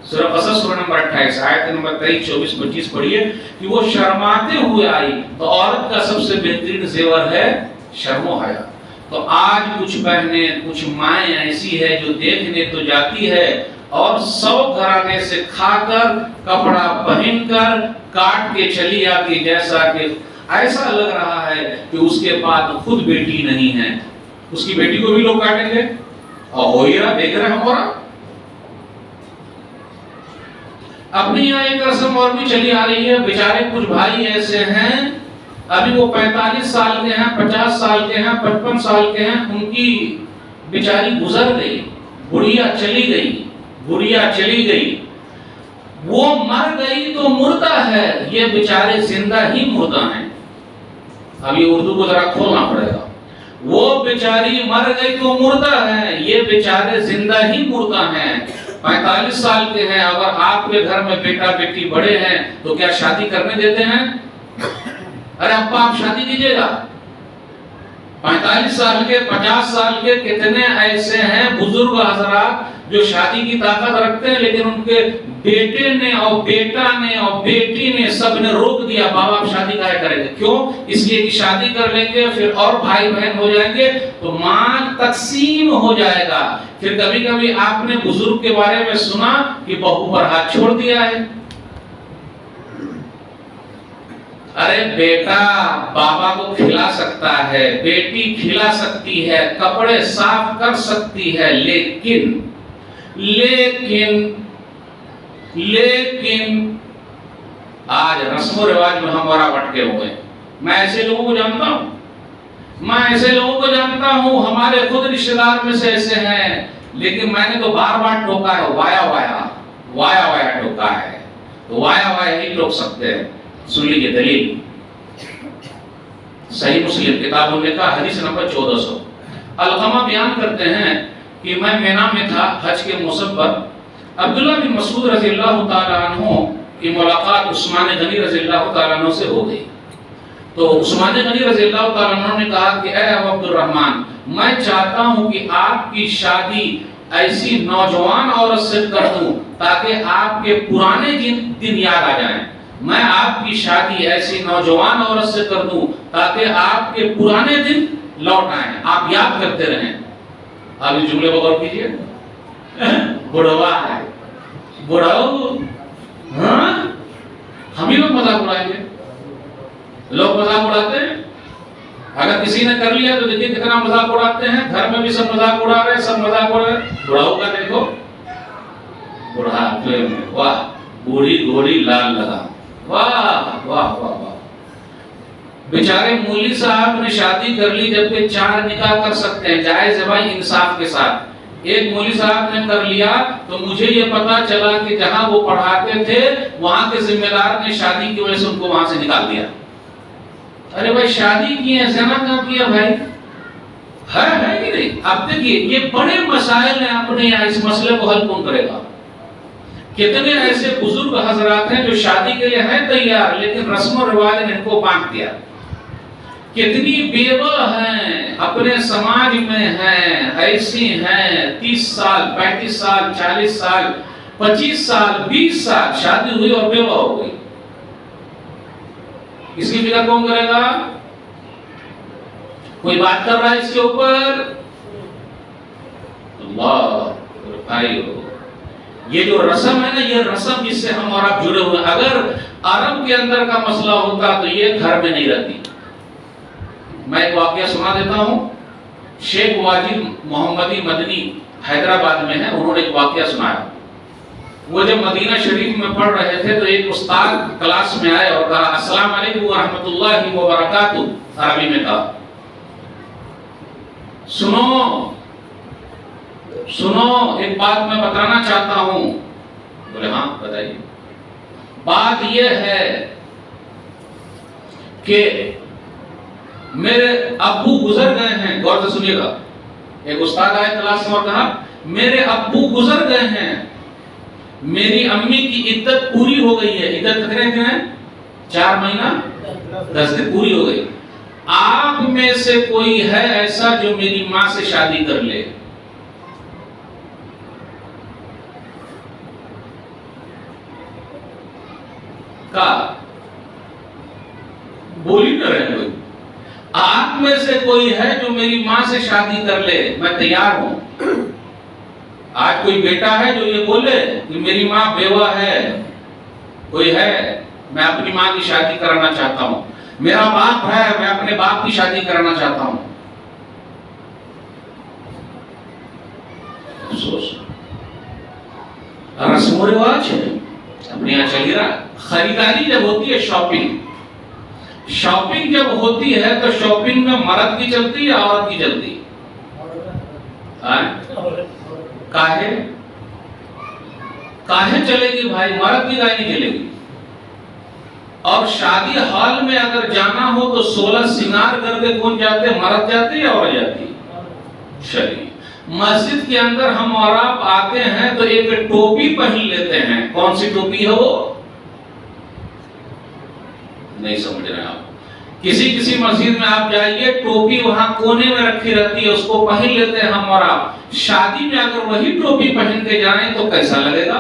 سورہ قصص سورہ نمبر 28 آیت نمبر 23 24 25 پڑھیے کہ وہ شرماتے ہوئے آئی. تو عورت کا سب سے بہترین زیور ہے شرم و حیا. تو آج کچھ بہنیں کچھ مائیں ایسی ہے جو دیکھنے تو جاتی ہے اور 100 گھرانے سے کھا کر کپڑا پہن کر کاٹ کے چلی آتی، جیسا کہ ایسا لگ رہا ہے کہ اس کے بعد خود بیٹی نہیں ہے، اس کی بیٹی کو بھی لوگ کاٹیں گے، اور ہو ہی رہا، دیکھ رہے ہم ہو رہا۔ اپنی یہاں ایک رسم اور بھی چلی آ رہی ہے، بیچارے کچھ بھائی ایسے ہیں ابھی وہ 45 سال کے ہیں، 50 سال کے ہیں، 55 سال کے ہیں، ان کی بیچاری گزر گئی، بڑھیا چلی گئی، بڑھیا چلی گئی، وہ مر گئی تو مردہ ہے، یہ بیچارے زندہ ہی مردہ ہیں۔ اب یہ اردو کو ذرا کھولنا پڑے گا، وہ بیچاری مر گئی تو مردہ ہے، یہ بیچارے زندہ ہی مردہ ہیں، 45 سال کے ہیں۔ اگر آپ کے گھر میں بیٹا بیٹی بڑے ہیں تو کیا شادی کرنے دیتے ہیں؟ ارے ابا آپ شادی کیجئے گا۔ 45 سال کے 50 سال کے کتنے ایسے ہیں بزرگ حضرات جو شادی کی طاقت رکھتے ہیں، لیکن ان کے بیٹے نے اور بیٹا نے اور بیٹی نے سب نے روک دیا، بابا آپ شادی کائے کریں گے؟ کیوں؟ اس لیے کہ شادی کر لیں گے پھر اور بھائی بہن ہو جائیں گے تو مال تقسیم ہو جائے گا۔ پھر کبھی کبھی آپ نے بزرگ کے بارے میں سنا کہ بہو پر ہاتھ چھوڑ دیا ہے۔ ارے بیٹا بابا کو کھلا سکتا ہے، بیٹی کھلا سکتی ہے، کپڑے صاف کر سکتی ہے، لیکن آج رسم و رواج میں ہمارا بٹکے ہوئے۔ میں ایسے لوگوں کو جانتا ہوں، ہمارے خود رشتہ دار میں سے ایسے ہیں، لیکن میں نے تو بار بار ٹوکا ہے، وایا ٹوکا ہے، تو وایا ہی ٹوک سکتے ہیں۔ سن لیجیے دلیل، صحیح مسلم کتاب نے کہا حدیث نمبر 1400، علقمہ بیان کرتے ہیں کہ میں مینا میں تھا حج کے موسم پر، عبداللہ بن مسعود رضی اللہ تعالیٰ عنہ کی ملاقات عثمان غنی رضی اللہ تعالیٰ عنہ سے ہو گئی۔ تو عثمان غنی رضی اللہ تعالیٰ عنہ نے کہا کہ اے ابو عبد الرحمن، میں چاہتا ہوں کہ آپ کی شادی ایسی نوجوان عورت سے کر دوں تاکہ آپ کے پرانے دن یاد آ جائیں۔ میں آپ کی شادی ایسی نوجوان عورت سے کر دوں تاکہ آپ کے پرانے دن لوٹ آئیں، آپ یاد کرتے رہیں۔ آپ اس جملے کو غور کیجئے، بڑھوا ہے، بڑھاؤ، ہاں ہم ہی لوگ مذاق اڑائیں گے، لوگ مذاق اڑاتے ہیں۔ اگر کسی نے کر لیا تو دیکھیے کتنا مذاق اڑاتے ہیں، گھر میں بھی سب مذاق اڑا رہے ہیں، سب مذاق اڑا رہے ہیں۔ بڑھاؤ کا دیکھو، بڑھاپے میں واہ بوڑھی گھوڑی لال لگا، واہ واہ واہ واہ۔ بیچارے مولی صاحب نے شادی کر لی جبکہ 4 نکاح کر سکتے ہیں، جائز ہے بھائی انصاف کے ساتھ۔ ایک مولی صاحب نے کر لیا تو مجھے یہ پتا چلا کہ جہاں وہ پڑھاتے تھے وہاں کے ذمہ دار نے شادی کی وجہ سے ان کو وہاں سے نکال دیا۔ ارے بھائی شادی کی ہے، زنا کہاں کیا بھائی؟ ہے کہ نہیں؟ اب دیکھیے یہ بڑے مسائل ہیں، اپنے یہاں اس مسئلے کو حل کون کرے گا؟ کتنے ایسے بزرگ حضرات ہیں جو شادی کے لیے ہیں تیار لیکن رسم و رواج نے ان کو باندھ دیا۔ کتنی بیوہ ہیں اپنے سماج میں ہیں، ایسی ہیں 30 سال 35 سال 40 سال 25 سال 20 سال شادی ہوئی اور بیوہ ہو گئی۔ اس کی فکر کون کرے گا؟ کوئی بات کر رہا ہے اس کے اوپر؟ اللہ بھائی ہو، یہ جو رسم ہے نا، یہ رسم جس سے ہم اور آپ جڑے ہوئے ہیں، اگر عرب کے اندر کا مسئلہ ہوتا تو یہ گھر میں نہیں رہتی۔ میں ایک واقعہ سنا دیتا ہوں، شیخ واجد محمدی مدنی حیدرآباد میں ہے، انہوں نے ایک واقعہ سنایا۔ وہ جب مدینہ شریف میں پڑھ رہے تھے تو ایک استاد کلاس میں آئے اور کہا السلام علیکم ورحمۃ اللہ وبرکاتہ، عربی میں کہا، سنو ایک بات میں بتانا چاہتا ہوں۔ بولے ہاں بتائیے۔ بات یہ ہے کہ میرے ابو گزر گئے ہیں، غور سے سنیے گا۔ ایک استاد آئے کلاس میں اور کہا میرے ابو گزر گئے ہیں، میری امی کی عدت پوری ہو گئی ہے۔ عدت کتنے دن ہیں؟ 4 مہینہ 10 دن پوری ہو گئی۔ آپ میں سے کوئی ہے ایسا جو میری ماں سے شادی کر لے؟ کہا بولی نہ رہے کوئی۔ آپ میں سے کوئی ہے جو میری ماں سے شادی کر لے، میں تیار ہوں۔ آج کوئی بیٹا ہے جو یہ بولے کہ میری ماں بیوہ ہے، کوئی ہے، میں اپنی ماں کی شادی کرنا چاہتا ہوں، میرا باپ ہے، میں اپنے باپ کی شادی کرنا چاہتا ہوں۔ افسوس، رسم و رواج ہے، اپنے یہاں چلی رہا۔ خریداری جب ہوتی ہے، شاپنگ جب ہوتی ہے تو شاپنگ میں مرد کی چلتی ہے یا عورت کی چلتی ہے؟ کاہے چلے گی بھائی، مرد کی گاڑی چلے گی۔ اور شادی ہال میں اگر جانا ہو تو 16 سنگار کر کے کون جاتے، مرد جاتے یا عورت جاتی؟ چلیے، مسجد کے اندر ہم اور آپ آتے ہیں تو ایک ٹوپی پہن لیتے ہیں، کون سی ٹوپی ہے وہ؟ نہیں سمجھ رہے آپ۔ کسی مسجد میں آپ جائیے، ٹوپی وہاں کونے میں رکھی رہتی ہے، اس کو پہن لیتے ہیں ہم اور آپ۔ شادی میں اگر وہی ٹوپی پہن کے جائیں تو کیسا لگے گا؟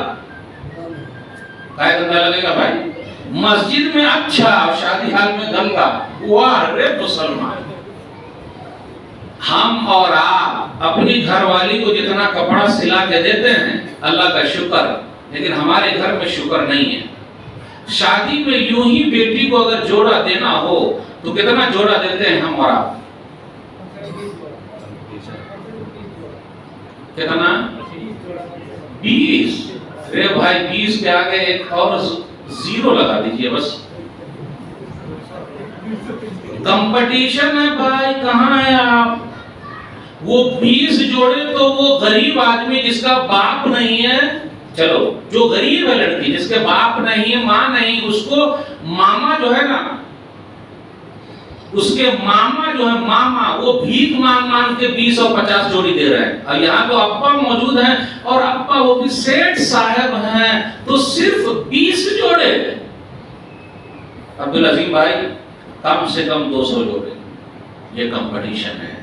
گندا لگے گا بھائی۔ مسجد میں اچھا، شادی حال میں گندا۔ واہ رے مسلمان! ہم اور آپ اپنی گھر والی کو جتنا کپڑا سلا کے دیتے ہیں، اللہ کا شکر، لیکن ہمارے گھر میں شکر نہیں ہے۔ شادی میں یوں ہی بیٹی کو اگر جوڑا دینا ہو تو کتنا جوڑا دیتے ہیں ہم اور آپ؟ کتنا؟ 20۔ ارے بھائی 20 کے آگے ایک اور زیرو لگا دیجئے بس۔ کمپٹیشن ہے بھائی، کہاں ہے آپ؟ وہ 20 جوڑے تو وہ غریب آدمی جس کا باپ نہیں ہے، چلو جو غریب ہے لڑکی، جس کے باپ نہیں، ماں نہیں، اس کو ماما جو ہے نا، اس کے ماما جو ہے، ماما وہ بھیک مانگ کے 20 اور 50 جوڑی دے رہے ہیں۔ اور یہاں تو ابا موجود ہیں، اور ابا وہ بھی سیٹ صاحب ہیں، تو صرف 20 جوڑے۔ عبدالعظیم بھائی کم سے کم 200 جوڑے، یہ کمپٹیشن ہے۔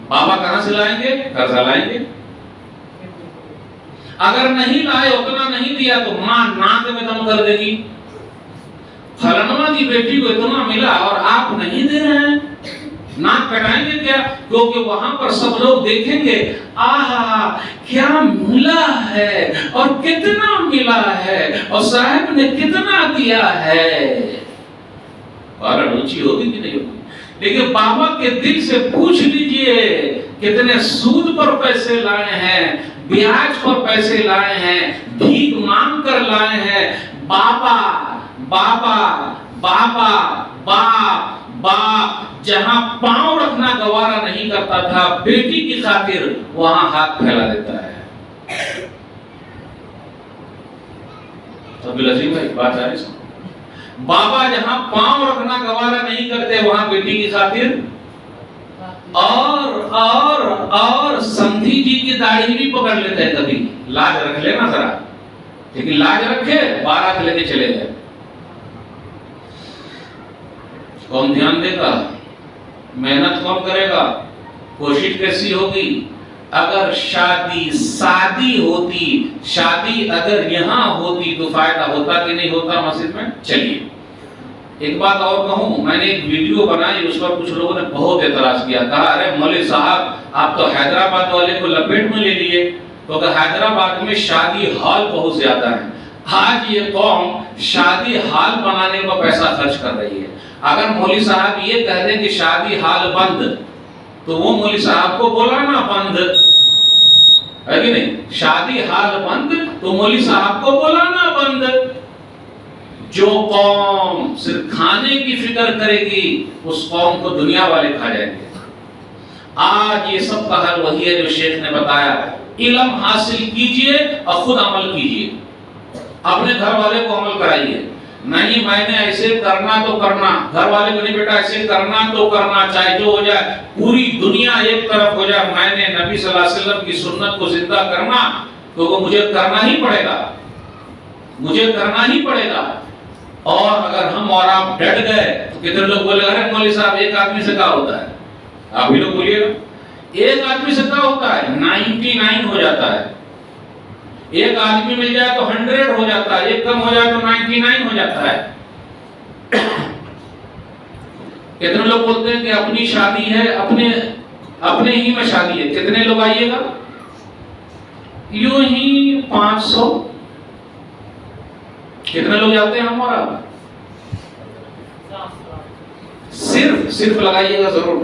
بابا کہاں سے لائیں گے؟ قرضہ لائیں گے۔ اگر نہیں لائے، اتنا نہیں دیا تو ماں ناک میں دم کر دے گی، فلانوا کی بیٹی کو اتنا ملا اور آپ نہیں دے رہے ہیں، ناک کٹائیں گے کیا؟ کیونکہ وہاں پر سب لوگ دیکھیں گے، آہا کیا ملا ہے اور کتنا ملا ہے اور صاحب نے کتنا دیا ہے۔ اور روچی ہوگی کہ نہیں ہوگی؟ لیکن بابا کے دل سے پوچھ لیجئے کتنے سود پر پیسے لائے ہیں، بیاج پر پیسے لائے ہیں، بھیک مانگ کر لائے ہیں۔ بابا بابا بابا باپ باپ جہاں پاؤں رکھنا گوارا نہیں کرتا تھا بیٹی کی خاطر، وہاں ہاتھ پھیلا دیتا ہے۔ عبدالعظیم بھائی بات آ رہی ہے؟ بابا جہاں پاؤں رکھنا گوارا نہیں کرتے، وہاں بیٹی کی خاطر۔ اور سندھی جی کی داڑھی بھی پکڑ لیتے ہیں کبھی، لاج رکھ لینا ذرا، لیکن لاج رکھے بارات لے کے چلے گئے۔ کون دھیان دے گا؟ محنت کون کرے گا؟ کوشش کیسی ہوگی؟ اگر شادی سادی ہوتی، شادی اگر یہاں ہوتی تو فائدہ ہوتا کہ نہیں ہوتا مسجد میں؟ چلیے ایک بات اور کہوں، میں نے ایک ویڈیو بنائی، اس پر کچھ لوگوں نے بہت اعتراض کیا، کہا ارے مولوی صاحب آپ تو حیدرآباد والے کو لپیٹ میں لے لیے، تو کہ حیدرآباد میں شادی ہال بہت زیادہ ہیں۔ آج یہ قوم شادی ہال بنانے کو پیسہ خرچ کر رہی ہے۔ اگر مولوی صاحب یہ کہہ دیں کہ شادی ہال بند، تو وہ مولوی صاحب کو بولانا بند ہے کہ نہیں؟ شادی ہال بند تو مولوی صاحب کو بولانا بند۔ جو قوم صرف کھانے کی فکر کرے گی، اس قوم کو دنیا والے کھا جائیں گے۔ آج یہ سب کا حل وہی ہے جو شیخ نے بتایا، علم حاصل کیجئے اور خود عمل کیجئے، اپنے گھر والے کو عمل کرائیے۔ نہیں میں نے ایسے کرنا تو کرنا، گھر والے کو نہیں بیٹا ایسے کرنا تو کرنا، چاہے جو ہو جائے، پوری دنیا ایک طرف ہو جائے، میں نے نبی صلی اللہ علیہ وسلم کی سنت کو زندہ کرنا تو وہ مجھے کرنا ہی پڑے گا، مجھے کرنا ہی پڑے گا۔ اور اگر ہم اور آپ ڈٹ گئے تو کتنے لوگ بولے ارے مولوی صاحب ایک آدمی سے کیا ہوتا ہے؟ آپ بھی لوگ بولیے گا، ایک آدمی سے کیا ہوتا ہے؟ 99 ہو جاتا ہے۔ ایک آدمی مل جائے تو 100 ہو جاتا ہے، ایک کم ہو جائے تو 99 ہو جاتا ہے۔ کتنے لوگ بولتے ہیں کہ اپنی شادی ہے، اپنے ہی میں شادی ہے؟ کتنے لوگ آئیے گا؟ یوں ہی 500. کتنے لوگ جاتے ہیں ہم اور آپ؟ صرف لگائیے گا ضرور.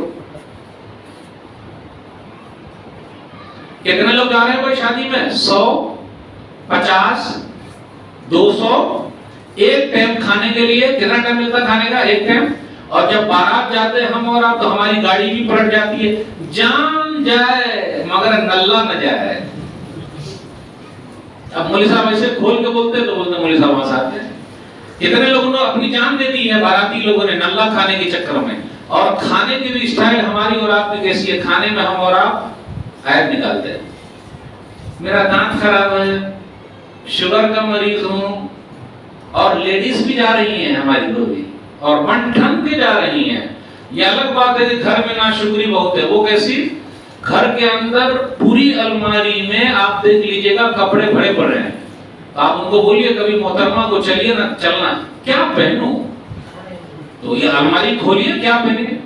کتنے لوگ جا رہے ہیں بھائی شادی میں؟ 100، 50، 200. ایک ٹائم کھانے کے لیے کتنا ٹائم ملتا ہے کھانے کا؟ ایک ٹائم. اور جب بارات جاتے ہیں ہم اور آپ تو ہماری گاڑی بھی پلٹ جاتی ہے. جان جائے مگر نلہ نہ جائے. اب مولوی صاحب ایسے کھول کے بولتے تو بولتے مولوی صاحب وہاں سے آتے ہیں. کتنے لوگوں نے اپنی جان دے دی ہے باراتی لوگوں نے نلہ کھانے کے چکر میں. اور کھانے کی بھی اسٹائل ہماری اور آپ کی کیسی ہے؟ کھانے میں ہم اور آپ عیب نکالتے ہیں. میرا دانت خراب ہے، شوگر کا مریض ہوں، اور لیڈیز بھی جا رہی ہیں ہماری کو بھی، اور بن ٹھن کے جا رہی ہیں. یہ الگ بات ہے کہ گھر میں ناشکری بہت ہے. وہ کیسی؟ گھر کے اندر پوری الماری میں آپ دیکھ لیجئے گا کپڑے بھرے پڑے ہیں. آپ ان کو بولیے کبھی محترمہ کو چلیے نا چلنا، کیا پہنوں؟ تو یہ الماری کھولیے، کیا پہنیں؟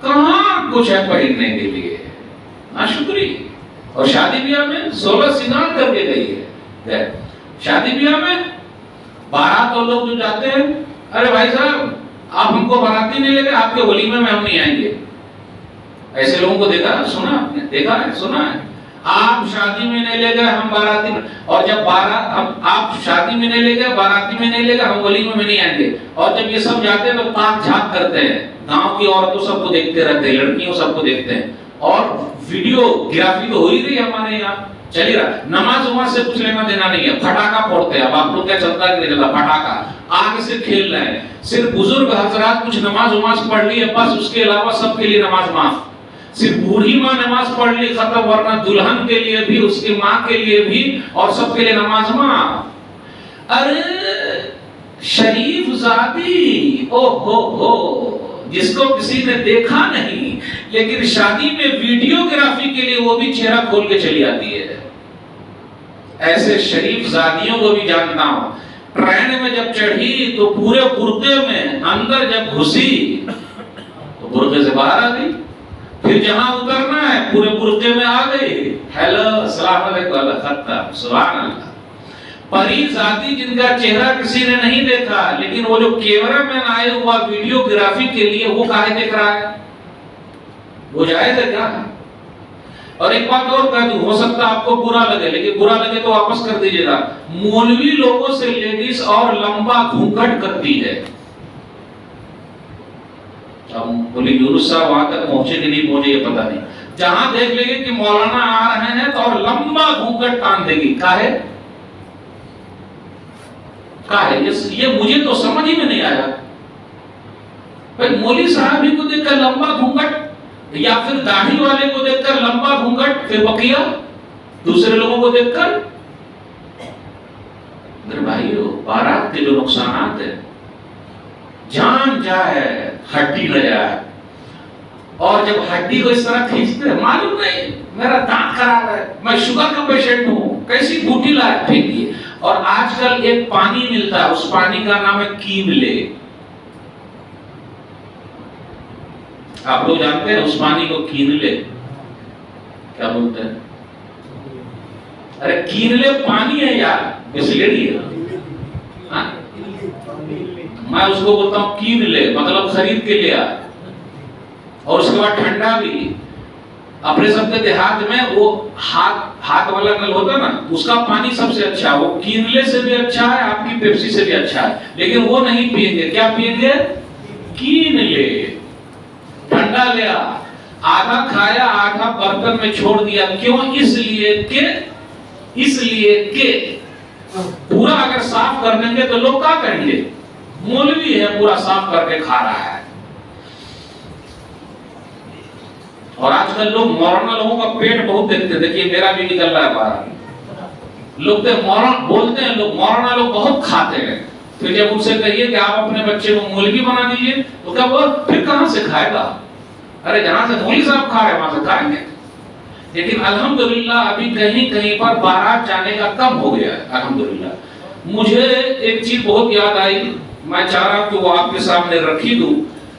کہاں کچھ ہے پہننے کے لیے؟ ناشکری. اور شادی بیاہ میں 16 سنگار کر کے گئی ہے. شادی بیاہ میں بارات اور لوگ جو جاتے ہیں، ارے بھائی صاحب آپ ہم کو باراتی نہیں لے گئے، آپ کے ولیمے میں ہم نہیں آئیں گے. ایسے لوگوں کو دیکھا سنا آپ نے؟ دیکھا ہے سنا ہے. آپ شادی میں نہیں لے گئے ہم باراتی میں، اور جب آپ شادی میں نہیں لے گئے، باراتی میں نہیں لے گئے، ہم ولیمے میں نہیں آئیں گے. اور جب یہ سب جاتے ہیں تو تاک جھاک کرتے ہیں. گاؤں کی عورتوں سب کو دیکھتے رہتے ہیں، لڑکیوں سب کو دیکھتے ہیں. اور ویڈیو گرافی تو ہو ہی رہی ہے ہمارے یہاں، چلی رہا. نماز وماز سے کچھ لینا دینا نہیں ہے. پٹاخہ پھوڑتے ہیں. اب آپ لوگ کیا چلتا ہے کہ نہیں چلتا؟ پٹاخہ آگ سے کھیل رہے ہیں. صرف بزرگ حضرات کچھ نماز وماز پڑھ لی ہے بس، اس کے علاوہ سب کے لیے نماز معاف. صرف بوڑھی ماں نماز پڑھ لی ختم، ورنہ دلہن کے لیے بھی، اس کی ماں کے لیے بھی، اور سب کے لیے نماز معاف. ارے شریف زادی، او ہو، جس کو کسی نے دیکھا نہیں لیکن شادی میں ویڈیو گرافی کے لیے وہ بھی چہرہ کھول کے چلی آتی ہے. ایسے شریف زادیوں کو بھی جانتا ہوں. ٹرین میں جب چڑھی تو پورے برقعے میں، اندر جب گھسی تو برقعے سے باہر آ گئی. پھر جہاں اترنا ہے پورے برقعے میں آ گئی. ہیلو السلام علیکم، اللہ ختم. سبحان اللہ. پری ذاتی جن کا چہرہ کسی نے نہیں دیکھا، لیکن وہ جو کیمرہ مین آئے ہوا ویڈیو گرافی کے لیے وہ کاہے دیکھ رہا ہے؟ وہ جائز ہے کیا؟ اور ایک بات اور کہہ دوں، ہو سکتا ہے آپ کو برا لگے، لیکن برا لگے تو واپس کر دیجیے گا. مولوی لوگوں سے لیڈیز اور لمبا گھونگھٹ کرتی ہے. اب مولوی یونس صاحب وہاں تک پہنچے کہ نہیں پہنچے یہ پتہ نہیں. جہاں دیکھ لے گے کہ مولانا آ رہے ہیں تو اور لمبا گھونگھٹ ٹان دے گی. کاہے؟ یہ مجھے تو سمجھ ہی میں نہیں آیا. بھائی مولوی صاحب ہی کو دیکھ کر لمبا گھونگھٹ، یا پھر داڑھی والے کو دیکھ کر لمبا گھونگھٹ، پھر بقیہ دوسرے لوگوں کو دیکھ کر. میرے بھائیو، بارات کے جو نقصانات ہیں، جان جائے ہڈی نہ جائے. اور جب ہڈی کو اس طرح کھینچتے ہیں، معلوم نہیں میرا دانت خراب ہے، میں شوگر کا پیشنٹ ہوں، کیسی بوٹی لائے پھینک دیے. اور آج کل ایک پانی ملتا ہے، اس پانی کا نام ہے کینلے. آپ لوگ جانتے ہیں اس پانی کو؟ کینلے کیا بولتے ہیں؟ ارے کینلے پانی ہے یار، بسلری ہے. میں اس کو بولتا ہوں کینلے، مطلب خرید کے لیا. اور اس کے بعد ٹھنڈا بھی. اپنے سب کے دیہات میں وہ ہاتھ والا نل ہوتا نا، اس کا پانی سب سے اچھا ہے. وہ کینلے سے بھی اچھا ہے، آپ کی پیپسی سے بھی اچھا ہے. لیکن وہ نہیں پئیں گے. کیا پئیں گے؟ کینلے. ٹھنڈا لیا، آدھا کھایا، آدھا برتن میں چھوڑ دیا. کیوں؟ اس لیے کہ پورا اگر صاف کر دیں گے تو لوگ کیا کہیں گے؟ مولوی ہے پورا صاف کر کے کھا رہا ہے. اور آج کل لوگ مولانا لوگوں کا پیٹ بہت دیکھتے ہیں. دیکھیے میرا بھی نکل رہا ہے باہر. لوگ مولانا بولتے ہیں، لوگ مولانا لوگ بہت کھاتے ہیں. پھر جب ان سے کہیے کہ آپ اپنے بچے کو مولوی بنا دیجیے تو کیا وہ پھر کہاں سے کھائے گا؟ ارے جہاں سے مولوی صاحب کھا رہے ہیں وہاں سے کھائیں گے. لیکن الحمدللہ ابھی کہیں کہیں پر بارات جانے کا کم ہو گیا ہے. الحمدللہ. مجھے ایک چیز بہت یاد آئی، میں چاہ رہا کہ وہ آپ کے سامنے رکھی دوں.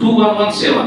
2117।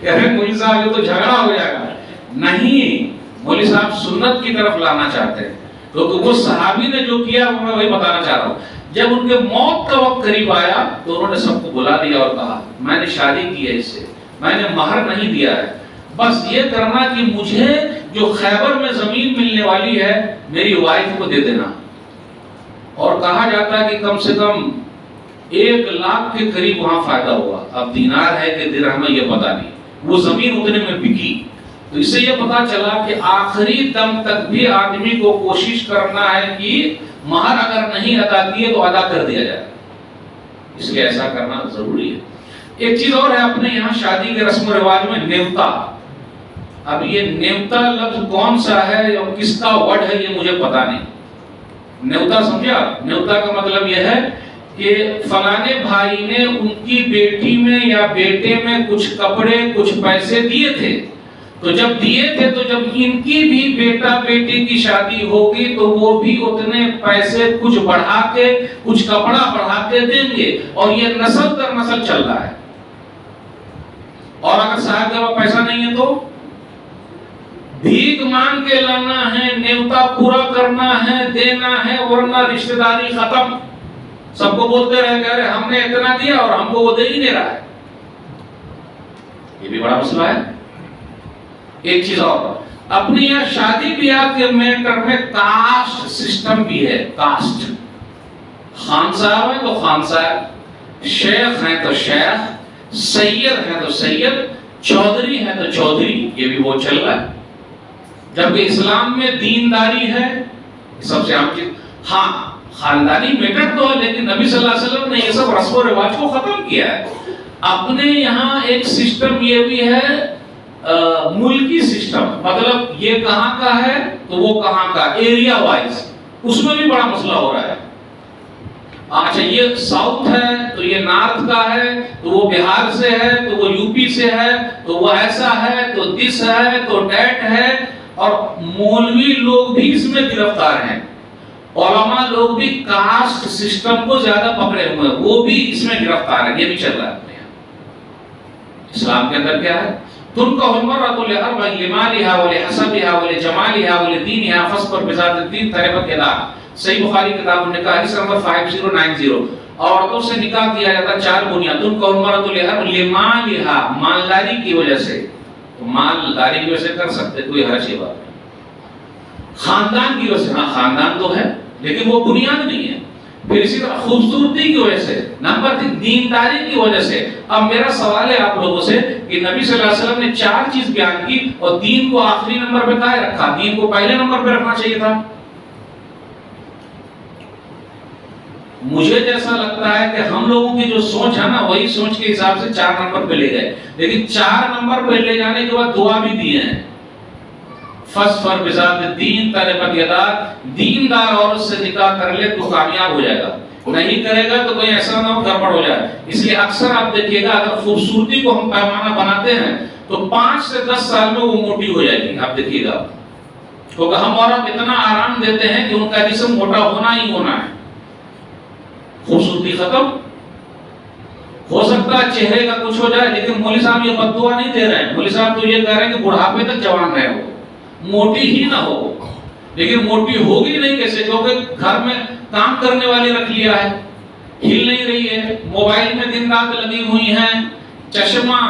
کہ ارے مولوی صاحب یہ تو جھگڑا ہو جائے گا. نہیں، مولوی صاحب سنت کی طرف لانا چاہتے ہیں، کیونکہ وہ صحابی نے جو کیا وہ میں وہی بتانا چاہ رہا ہوں. جب ان کے موت کا وقت قریب آیا تو انہوں نے سب کو بلا دیا اور کہا میں نے شادی کی ہے اس سے، میں نے مہر نہیں دیا ہے، بس یہ کرنا کہ مجھے جو خیبر میں زمین ملنے والی ہے میری وائف کو دے دینا. اور کہا جاتا ہے کہ کم سے کم 1 لاکھ کے قریب وہاں فائدہ ہوا. اب دینار ہے کہ درہم ہے یہ پتہ نہیں، وہ زمین اتنے میں بکی. تو اس سے یہ پتا چلا کہ آخری دم تک بھی آدمی کو کوشش کرنا ہے کہ مہر اگر نہیں ادا کیے تو ادا کر دیا جائے، اس لیے ایسا کرنا ضروری ہے. ایک چیز اور ہے اپنے یہاں شادی کے رسم و رواج میں نیوتا. اب یہ نیوتا لفظ کون سا ہے اور کس کا ورڈ ہے یہ مجھے پتا نہیں. نیوتا سمجھا؟ نیوتا کا مطلب یہ ہے کہ فلانے بھائی نے ان کی بیٹی میں یا بیٹے میں کچھ کپڑے کچھ پیسے دیے تھے، تو جب دیے تھے تو جب ان کی بھی بیٹا بیٹی کی شادی ہوگی تو وہ بھی اتنے پیسے کچھ بڑھا کے کچھ کپڑا بڑھا کے دیں گے، اور یہ نسل در نسل چل رہا ہے. اور اگر صاحب کے پاس پیسہ نہیں ہے تو بھیک مانگ کے لانا ہے، نیوتا پورا کرنا ہے، دینا ہے، ورنہ رشتہ داری ختم. سب کو بولتے رہے کہ ارے ہم نے اتنا دیا اور ہم کو وہ دے ہی نہیں رہا ہے. یہ بھی بڑا مسئلہ ہے. ایک چیز اور، اپنی یہاں شادی بیاہ کے میٹر میں کاسٹ سسٹم بھی ہے. کاسٹ، خان صاحب ہیں تو خان صاحب، شیخ ہیں تو شیخ، سید ہیں تو سید، چودھری ہیں تو چودھری. یہ بھی وہ چل رہا ہے. جبکہ اسلام میں دینداری ہے سب سے عام چیز. ہاں خاندانی میٹر تو ہے، لیکن نبی صلی اللہ علیہ وسلم نے یہ سب رسم و رواج کو ختم کیا ہے. اپنے یہاں ایک سسٹم یہ بھی ہے ملکی سسٹم، مطلب یہ کہاں کا ہے تو وہ کہاں کا، ایریا وائز. اس میں بھی بڑا مسئلہ ہو رہا ہے. اچھا یہ ساؤتھ ہے تو یہ نارتھ کا ہے، تو وہ بہار سے ہے تو وہ یو پی سے ہے، تو وہ ایسا ہے تو دس ہے تو ڈیٹ ہے. اور مولوی لوگ بھی اس میں گرفتار ہیں، علماء لوگ بھی کاسٹ سسٹم کو زیادہ پکڑے ہوئے ہیں، وہ بھی اس میں گرفتار ہیں. یہ بھی چل رہا ہے اپنے یہاں. اسلام کے اندر کیا ہے؟ تنکح المرأة لأربع لمالها ولحسبها ولجمالها ولدينها فاصبر بذات الدين تربت يداك. صحیح بخاری کتاب النکاح حدیث نمبر 5090. عورتوں سے نکاح کیا جاتا ہے 4 بنیاد. تنکح المرأة لمالها، مالداری کی وجہ سے. تو مالداری کی وجہ سے کر سکتے، کوئی حرج کی بات نہیں. خاندان کی وجہ سے، ہاں خاندان تو ہے لیکن وہ بنیاد نہیں ہے. پھر اسی طرح خوبصورتی کی وجہ سے. نمبر 3 دینداری کی وجہ سے. اب میرا سوال ہے آپ لوگوں سے کہ نبی صلی اللہ علیہ وسلم نے 4 چیز بیان کی اور دین کو آخری نمبر پہ کہاں رکھا؟ دین کو پہلے نمبر پہ رکھنا چاہیے تھا. مجھے جیسا لگتا ہے کہ ہم لوگوں کی جو سوچ ہے نا وہی سوچ کے حساب سے 4 نمبر پہ لے گئے، لیکن 4 نمبر پہ لے جانے کے بعد دعا بھی دی ہیں. فاصبر بذات الدین تربت یداک. دیندار عورت سے نکاح کر لے تو کامیاب ہو جائے گا، نہیں کرے گا تو کوئی ایسا نہ ہو گڑبڑ ہو جائے. اس لیے اکثر آپ دیکھیے گا اگر خوبصورتی کو ہم پیمانہ بناتے ہیں تو 5 سے 10 سال میں وہ موٹی ہو جائے گی. آپ دیکھیے گا کیونکہ ہم عورت اتنا آرام دیتے ہیں کہ ان کا جسم موٹا ہونا ہی ہونا ہے. خوبصورتی ختم ہو سکتا ہے چہرے کا کچھ ہو جائے، لیکن مولوی صاحب یہ بد دعا نہیں دے رہے ہیں. مولوی صاحب تو یہ کہہ رہے ہیں کہ بڑھاپے تک جوان رہے ہو، موٹی ہی نہ ہو. لیکن موٹی ہوگی نہیں کیسے؟ کیونکہ گھر میں کام کرنے والی رکھ لیا ہے، ہل نہیں رہی ہے، موبائل میں دن رات لگی ہوئی ہیں، چشمہ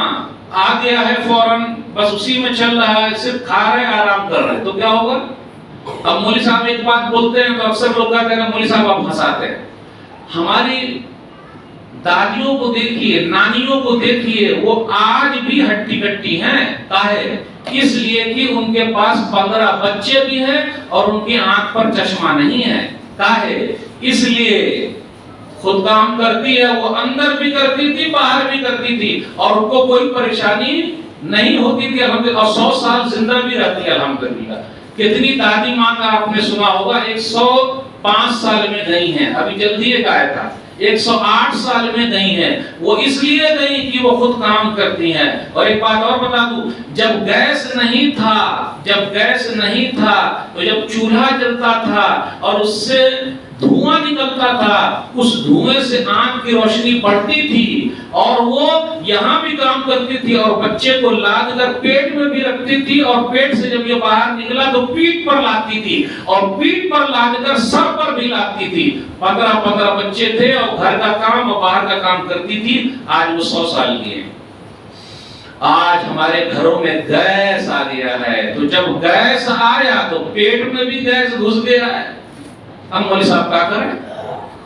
آ گیا ہے فوراً، بس اسی میں چل رہا ہے، صرف کھا رہے آرام کر رہے، تو کیا ہوگا؟ اب مولوی صاحب ایک بات بولتے ہیں تو اکثر لوگ کہتے ہیں مولوی صاحب آپ ہنساتے ہیں. ہماری دادیوں کو دیکھیے، نانیوں کو دیکھیے، وہ آج بھی ہٹی کٹی ہیں. کاہے؟ اس لیے کہ ان کے پاس 15 بچے بھی ہیں اور ان کی آنکھ پر چشمہ نہیں ہے. کاہے؟ اس لیے خود کام کرتی ہے، وہ اندر بھی کرتی تھی باہر بھی کرتی تھی اور ان کو کوئی پریشانی نہیں ہوتی تھی الحمدللہ، اور 100 سال زندہ بھی رہتی ہے الحمدللہ. کتنی دادی ماں کا آپ نے سنا ہوگا 105 سال میں گئی ہیں، ابھی جلدی ایک آیا تھا 108 سال میں گئی ہیں. وہ اس لیے گئی کہ وہ خود کام کرتی ہیں. اور ایک بات اور بتا دوں، جب گیس نہیں تھا تو جب چولہا جلتا تھا اور اس سے دھواں نکلتا تھا، اس دھوئیں سے آنکھ کی روشنی پڑتی تھی اور وہ یہاں بھی کام کرتی تھی اور بچے کو لاد کر پیٹ میں بھی رکھتی تھی اور پیٹ سے جب یہ باہر نکلا تو پیٹ پر لاتی تھی اور پیٹ پر لاد کر سر پر بھی لاتی تھی۔ 15 بچے تھے اور گھر کا کام اور باہر کا کام کرتی تھی۔ آج وہ 100 سال کی ہیں۔ آج ہمارے گھروں میں گیس آ گیا ہے، تو جب گیس آیا تو پیٹ میں بھی گیس گھس گیا ہے۔ ہم مولوی صاحب کیا کریں؟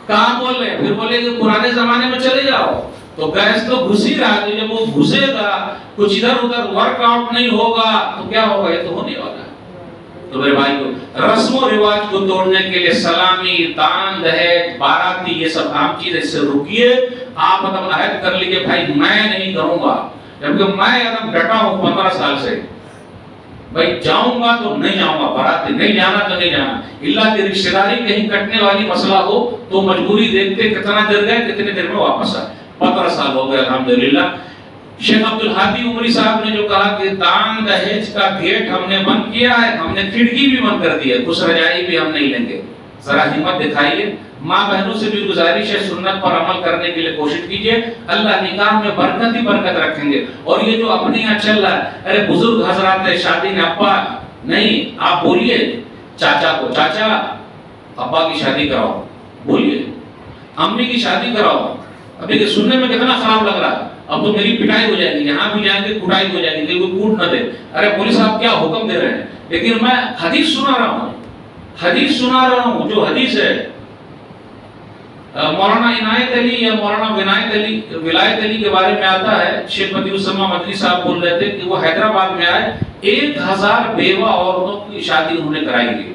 کہاں بول رہے ہیں؟ پھر بولے کہ پرانے زمانے میں چلے جاؤ، تو گیس تو گھس ہی رہا ہے، جب وہ گھسے گا کچھ ادھر ادھر ورک آؤٹ نہیں ہوگا تو کیا ہوگا؟ یہ تو ہونے والا ہے۔ تو میرے بھائی کو رسم و رواج کو توڑنے کے لیے سلامی، دان، دہیج، باراتی، یہ سب عام چیز، اس سے رکیے۔ آپ عہد کر لیجیے بھائی میں نہیں کروں گا، جبکہ میں ڈٹا ہوں 15 سال سے، بھائی جاؤں گا تو نہیں جاؤں گا، باراتی نہیں جانا تو نہیں جانا۔ اللہ کی رشتہ داری کہیں کٹنے والی مسئلہ ہو تو مجبوری دیکھتے کتنا دیر گئے، کتنے دیر میں واپس آئے۔ 15 سال ہو گئے الحمدللہ۔ شیخ عبدالحادی عمری صاحب نے جو کہا کہ دان دہیج کا گیٹ ہم نے بند کیا ہے، ہم نے کھڑکی بھی بند کر دی ہے، کچھ رجائی بھی ہم نہیں لیں گے۔ ذرا ہمت دکھائیے، ماں بہنوں سے بھی گزارش ہے سنت پر عمل کرنے کے لیے کوشش کیجیے، اللہ نکاح میں برکت ہی برکت رکھیں گے۔ اور یہ جو اپنے یہاں چل رہا ہے، ارے بزرگ حضرات شادی میں ابا نہیں، آپ بولیے چاچا کو، چاچا ابا کی شادی کراؤ، بولیے امی کی شادی کراؤ۔ ابھی کہ سننے میں کتنا خراب لگ رہا ہے، اب تو میری پٹائی ہو جائے گی، یہاں بھی جائیں گے کٹائی ہو جائے گی کہ کوئی کوٹ نہ دے۔ ارے مولوی صاحب کیا حکم دے رہے ہیں؟ لیکن میں حدیث سنا رہا ہوں، حدیث سنا رہا ہوں، جو حدیث ہے مولانا عنایت علی یا مولانا ولایت علی کے بارے میں آتا ہے، شیخ بدیع السماء مدنی صاحب بول رہے تھے کہ وہ حیدرآباد میں آئے، 1000 بیوہ عورتوں کی شادی انہوں نے کرائی تھی،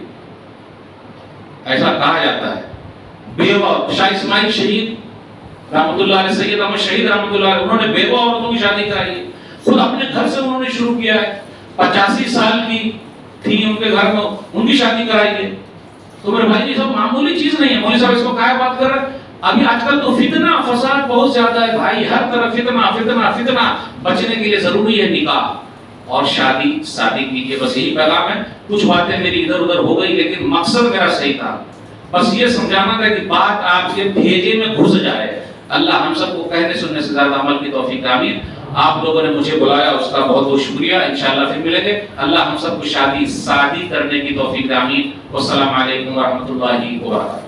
ایسا کہا جاتا ہے۔ بیوہ شاہ اسماعیل شہید رحمۃ اللہ علیہ، سید احمد شہید رحمۃ اللہ علیہ، انہوں نے بیوہ عورتوں کی شادی کرائی ہے، خود اپنے گھر سے انہوں نے شروع کیا ہے۔ 85 سال کی تھی ان کے گھر میں، ان کی شادی کرائی ہے۔ تو میرے بھائی یہ سب معمولی چیز نہیں ہے، مولوی صاحب اس کو کیا بات کر رہے ہیں؟ ابھی آج کل تو فتنہ فساد بہت زیادہ ہے بھائی، ہر طرف فتنہ فتنہ فتنہ۔ بچنے کے لیے ضروری ہے نکاح اور شادی کیجیے، بس یہی پیغام ہے۔ کچھ باتیں میری ادھر ادھر ہو گئی لیکن مقصد میرا صحیح تھا، بس یہ سمجھانا تھا کہ بات آپ کے بھیجے میں گھس جائے۔ اللہ ہم سب کو کہنے سننے سے زیادہ عمل کی توفیق آمین۔ آپ لوگوں نے مجھے بلایا اس کا بہت بہت شکریہ، انشاءاللہ پھر ملیں گے۔ اللہ ہم سب کو شادی کرنے کی توفیق آمین۔ والسلام علیکم ورحمۃ اللہ وبرکاتہ۔